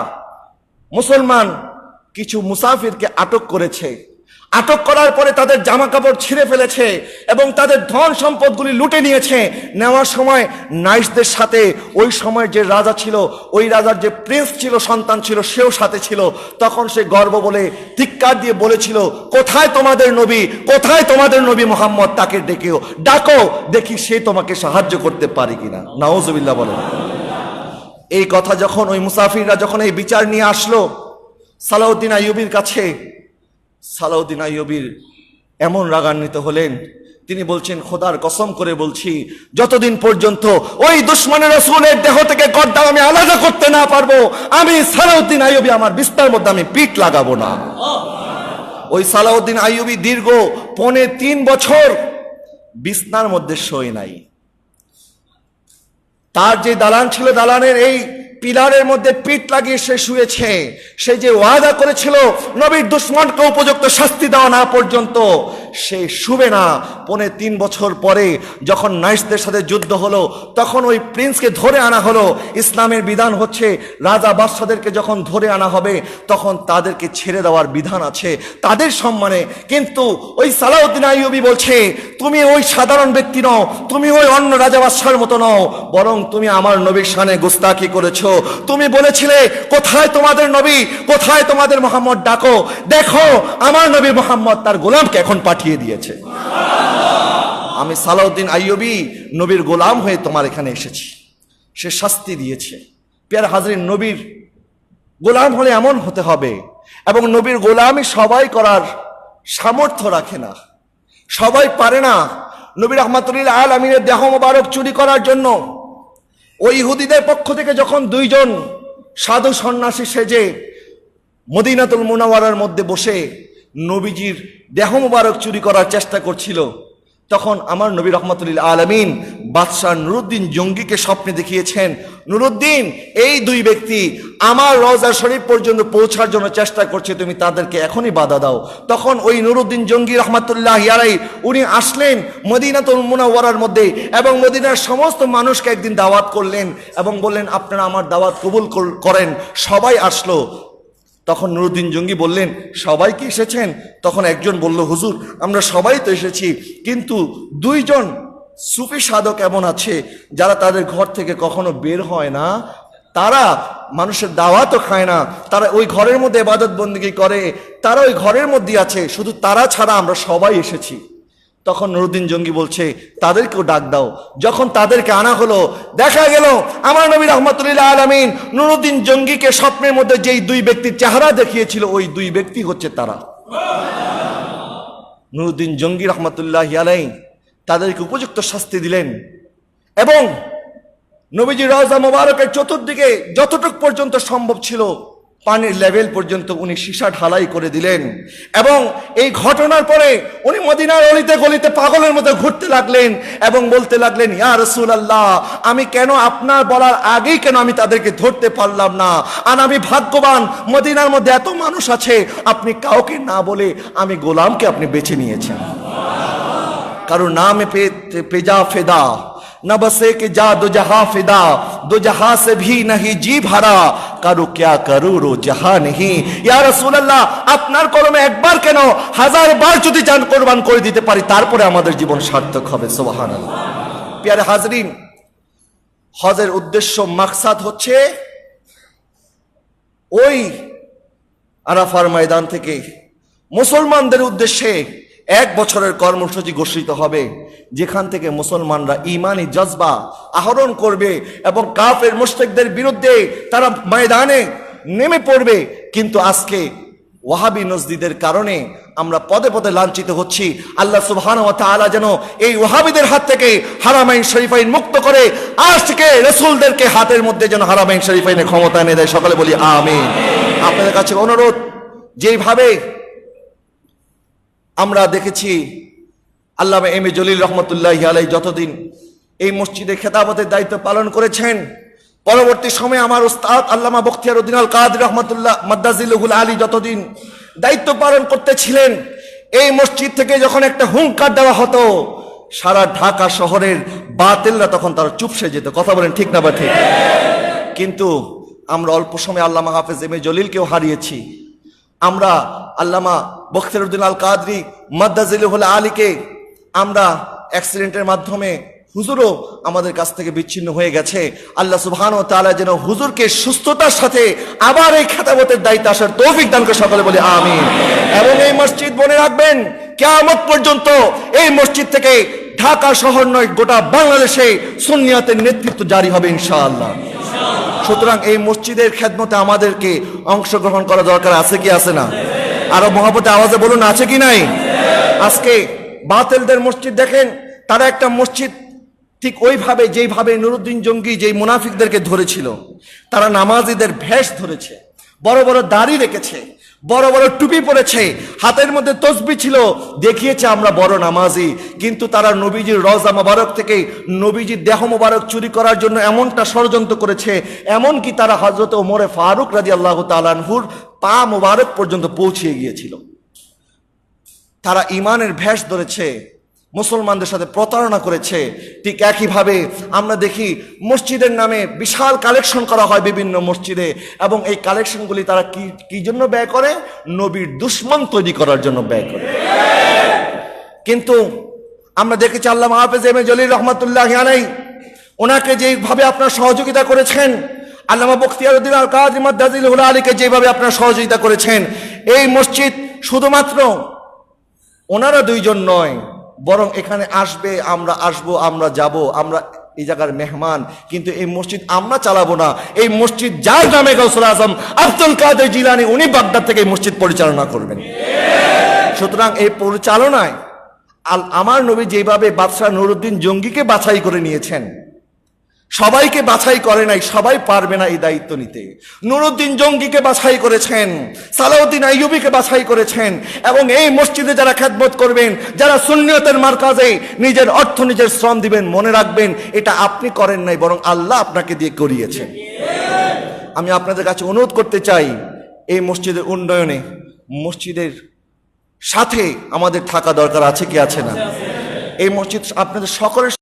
মুসলমান কিছু মুসাফিরকে আটক করেছে। আটক করার পরে তাদের জামা কাপড় ছিঁড়ে ফেলেছে এবং তাদের ধন সম্পদগুলি লুটে নিয়েছে। নেওয়ার সময় নাইটসদের সাথে ওই সময় যে রাজা ছিল, ওই রাজার যে প্রিন্স ছিল, সন্তান ছিল, সেও সাথে ছিল। তখন সে গর্ব বলে ধিক্কার দিয়ে বলেছিল, কোথায় তোমাদের নবী, কোথায় তোমাদের নবী মুহাম্মদ, তাকে ডাকো, দেখি সে তোমাকে সাহায্য করতে পারে কিনা। নাউজুবিল্লাহ বলেন। এই কথা যখন ওই মুসাফিররা যখন এই বিচার নিয়ে আসলো সালাউদ্দিন আইয়ুবীর কাছে, সালাউদ্দিন আইয়ুবীর এমন রাগান্বিত হলেন, তিনি বলছেন, খোদার কসম করে বলছি, যতদিন পর্যন্ত ওই দুশমনের রাসূলের দেহ থেকে গর্দান আমি আলাদা করতে না পারবো, আমি সালাউদ্দিন আইয়ুবী আমার বিস্তার মধ্যে আমি পিঠ লাগাবো না। ওই সালাউদ্দিন আইয়ুবী দীর্ঘ 3.25 বছর বিছনার মধ্যে শোয় নাই। তার যে দালান ছিল, দালানের এই পিলারের মধ্যে পিঠ লাগিয়ে সে শুয়েছে। সে যে ওয়াদা করেছিল নবীর দুশমনকে উপযুক্ত শাস্তি দেওয়া না পর্যন্ত সে শুবে না। 3.25 বছর পরে যখন নাইটসদের সাথে যুদ্ধ হলো, তখন ওই প্রিন্সকে ধরে আনা হলো। ইসলামের বিধান হচ্ছে রাজা বাদশাদেরকে যখন ধরে আনা হবে, তখন তাদেরকে ছেড়ে দেওয়ার বিধান আছে তাদের সম্মানে। কিন্তু ওই সালাউদ্দিন আইয়ুবী বলছে, তুমি ওই সাধারণ ব্যক্তি নও, তুমি ওই অন্য রাজা বাদশার মতো নও, বরং তুমি আমার নবীর শানে গুস্তাখি করেছো। তুমি বলেছিলে, কোথায় তোমাদের নবী, কোথায় তোমাদের মুহাম্মদ, ডাকো, দেখো আমার নবী মুহাম্মদ তার গোলামকে এখন পাঠিয়ে দিয়েছে। আমি সালাউদ্দিন আইয়ুবী নবীর গোলাম হয়ে তোমার এখানে এসেছি। সে শাস্তি দিয়েছে। প্যারা হাজরিন, নবীর গোলাম হলে এমন হতে হবে এবং নবীর গোলামি সবাই করার সামর্থ্য রাখে না, সবাই পারে না। নবী রাহমাতুল্লিল আলামিনের দেহ মোবারক চুরি করার জন্য ওই ইহুদিদের পক্ষ থেকে যখন দুইজন সাধু সন্ন্যাসী সেজে মদিনাতুল মুনাওয়ারার মধ্যে বসে নবীজির দেহ মোবারক চুরি করার চেষ্টা করছিল, তখন আমার নবী রাহমাতুল্লিল আলামিন বাদশাহ নুরুদ্দিন জঙ্গিকে স্বপ্নে দেখিয়েছেন, নুরুদ্দিন, এই দুই ব্যক্তি আমার রওজা শরীফ পর্যন্ত পৌঁছার জন্য চেষ্টা করছে, তুমি তাদেরকে এখনই বাধা দাও। তখন ওই নুরুদ্দিন জঙ্গি রহমাতুল্লাহি আলাইহি উনি আসলেন মদিনাতুল মুনাওয়ারার মধ্যে এবং মদিনার সমস্ত মানুষকে একদিন দাওয়াত করলেন এবং বললেন, আপনারা আমার দাওয়াত কবুল করেন। সবাই আসলো। তখন নুরুদ্দিন জঙ্গি বললেন, সবাই কি এসেছেন? তখন একজন বলল, হুজুর, আমরা সবাই তো এসেছি, কিন্তু দুইজন সুফি সাধক এমন আছে যারা তাদের ঘর থেকে কখনো বের হয় না, তারা মানুষের দাওয়াতও খায় না, তারা ওই ঘরের মধ্যে ইবাদত বন্দেগী করে, তারা ওই ঘরের মধ্যে আছে, শুধু তারা ছাড়া আমরা সবাই এসেছি। তখন নুরুদ্দিন জঙ্গি বলছে, তাদেরকেও ডাক দাও। যখন তাদেরকে আনা হলো, দেখা গেল আমার নবী রাহমাতুল্লিল আলামিন নুরুদ্দিন জঙ্গিকে স্বপ্নের মধ্যে যেই দুই ব্যক্তির চেহারা দেখিয়েছিল, ওই দুই ব্যক্তি হচ্ছে তারা। নুরুদ্দিন জঙ্গি রহমাতুল্লাহি আলাইহি তাদেরকে উপযুক্ত শাস্তি দিলেন এবং নবীজি রওজা মোবারকের চতুর্দিকে যতটুক পর্যন্ত সম্ভব ছিল পানির লেভেল পর্যন্ত উনি সীসা ঢালাই করে দিলেন। এবং এই ঘটনার পরে উনি মদিনার অলিতে গলিতে পাগলের মতো ঘুরতে লাগলেন এবং বলতে লাগলেন, ইয়া রাসূলুল্লাহ, আমি কেন আপনার বলার আগেই কেন আমি তাদেরকে ধরতে পারলাম না? আর আমি ভাগ্যবান, মদিনার মধ্যে এত মানুষ আছে, আপনি কাউকে না বলে আমি গোলামকে আপনি বেছে নিয়েছেন। কারো নামে পেজা ফেদা न बसे के जा दो जहां फिदा, दो जहां से भी नहीं जी भरा, करूं क्या करूं रो जहां नहीं। या रसूल अल्लाह, আপনার কলমে একবার কেন 1000 বার যদি জান কুরবান করে দিতে পারি, তারপরে আমাদের জীবন সার্থক হবে। সুবহানাল্লাহ। প্রিয় হাজরিন, হজের উদ্দেশ্য মাকসাদ হচ্ছে ওই আরাফার ময়দান থেকে মুসলমানদের উদ্দেশ্যে 1 বছরের কর্মসূচি ঘোষিত হবে, যেখান থেকে মুসলমানরা ইমানি জজবা আহরণ করবে এবং কাফের মুশরিকদের বিরুদ্ধে তারা ময়দানে নেমে পড়বে। কিন্তু আজকে ওয়াহাবি নজদিদের কারণে আমরা পদে পদে লাঞ্ছিত হচ্ছি। আল্লাহ সুবহানাহু ওয়া তাআলা যেন এই ওয়াহাবিদের হাত থেকে হারামাইন শরীফাইন মুক্ত করে আজকে রাসূলদেরকে হাতের মধ্যে যেন হারামাইন শরীফাইনের ক্ষমতা এনে দেয়। সকলে বলি আমিন। আপনাদের কাছে অনুরোধ, যেভাবে আমরা দেখেছি আল্লামা এম এ জলিল রহমতুল্লাহি আলাইহি যতদিন এই মসজিদে খেতাবতের দায়িত্ব পালন করেছেন, পরবর্তী সময়ে আমার উস্তাদ আল্লামা বখতিয়ার উদ্দিন আল কাদের রহমতুল্লাহ মাদ্দাজিলুল আলী যতদিন দায়িত্ব পালন করতেছিলেন, এই মসজিদ থেকে যখন একটা হুঙ্কার দেওয়া হতো, সারা ঢাকা শহরের বাতিলরা তখন তারা চুপসে যেত। কথা বলেন ঠিক না বা ঠিক? কিন্তু আমরা অল্প সময়ে আল্লামা হাফেজ এম এ জলিলকেও হারিয়েছি। আমরা আল্লামা বখতিয়ার উদ্দিন আল কাদরি মাদ্দাজিলুল আলীকে আমরা অ্যাক্সিডেন্টের মাধ্যমে, হুজুরও আমাদের কাছ থেকে বিচ্ছিন্ন হয়ে গেছে। আল্লাহ সুবহানাহু ওয়া তাআলা যেন হুজুরকে সুস্থতার সাথে আবার এই খেতাবতের দায়িত্ব আসার তৌফিক দান করে। সকলে বলি আমিন। এবং এই মসজিদ মনে রাখবেন, কিয়ামত পর্যন্ত এই মসজিদ থেকে ঢাকা শহর নয়, গোটা বাংলাদেশে সুন্নিয়তের নেতৃত্ব জারি হবে ইনশাআল্লাহ। সুতরাং এই মসজিদের খেদমতে আমাদেরকে অংশগ্রহণ করা দরকার আছে কি আছে না? আরো মহব্বতে আওয়াজে বলুন, আছে কি নাই? আজকে বাতিলদের মসজিদ দেখেন, তারা একটা মসজিদ ঠিক ওইভাবে যেইভাবে নুরুদ্দিন জঙ্গি যেই মুনাফিকদেরকে ধরেছিল, তারা নামাজিদের ভেষ ধরেছে, বড় বড় দাড়ি রেখেছে, বড় বড় টুপি পরেছে, হাতের মধ্যে তসবিহ ছিল, দেখিয়েছে আমরা বড় নামাজি। কিন্তু তারা নবীজির রওজা মোবারক থেকে নবীজির দেহ মোবারক চুরি করার জন্য এমনটা ষড়যন্ত্র করেছে, এমনকি তারা হযরত ওমরে ফারুক রাদিয়াল্লাহু তাআলা আনহুর পা মোবারক পর্যন্ত পৌঁছে গিয়েছিল। তারা ইমানের ভেষ ধরেছে, মুসলমানদের সাথে প্রতারণা করেছে। ঠিক একইভাবে আমরা দেখি মসজিদের নামে বিশাল কালেকশন করা হয় বিভিন্ন মসজিদে, এবং এই কালেকশনগুলি তারা কি জন্য ব্যয় করে? নবীর দুশমন তৈরি করার জন্য ব্যয় করে। কিন্তু আমরা দেখেছি আল্লামা হাফেজ এম এ জলিল রহমাতুল্লাহি আলাইহি ওনাকে যেভাবে আপনারা সহযোগিতা করেছেন, আল্লামা বখতিয়ার উদ্দিন আল কাদরি মাদ্দাজিলুল আলীকে যেভাবে আপনারা সহযোগিতা করেছেন, এই মসজিদ শুধুমাত্র ওনারা দুইজন নয়, বরং এখানে আসবে, আমরা আসবো, আমরা যাব, আমরা এই জায়গার মেহমান, কিন্তু এই মসজিদ আমরা চালাবো না। এই মসজিদ যার নামে গাউসুল আজম আব্দুল কাদের জিলানী, উনি বাগদাদ থেকে এই মসজিদ পরিচালনা করবেন। সুতরাং এই পরিচালনায় আমার নবী যেভাবে বাদশাহ নুরউদ্দিন জঙ্গিকে বাছাই করে নিয়েছেন, সবাইকে বাছাই করে নাই, সবাই পারবে না এই দায়িত্ব নিতে। নুরউদ্দিন জঙ্গিকে বাছাই করেছেন, সালাউদ্দিন আইয়ুবীকে বাছাই করেছেন, এবং এই মসজিদে যারা খেদমত করবেন, যারা সুন্নিয়তের মারকাজে নিজের অর্থ নিজের শ্রম দিবেন, মনে রাখবেন এটা আপনি করেন নাই, বরং আল্লাহ আপনাকে দিয়ে করিয়েছেন। আমি আপনাদের কাছে অনুরোধ করতে চাই, এই মসজিদের উন্নয়নে মসজিদের সাথে আমাদের থাকা দরকার আছে কি আছে না? এই মসজিদ আপনাদের সকলের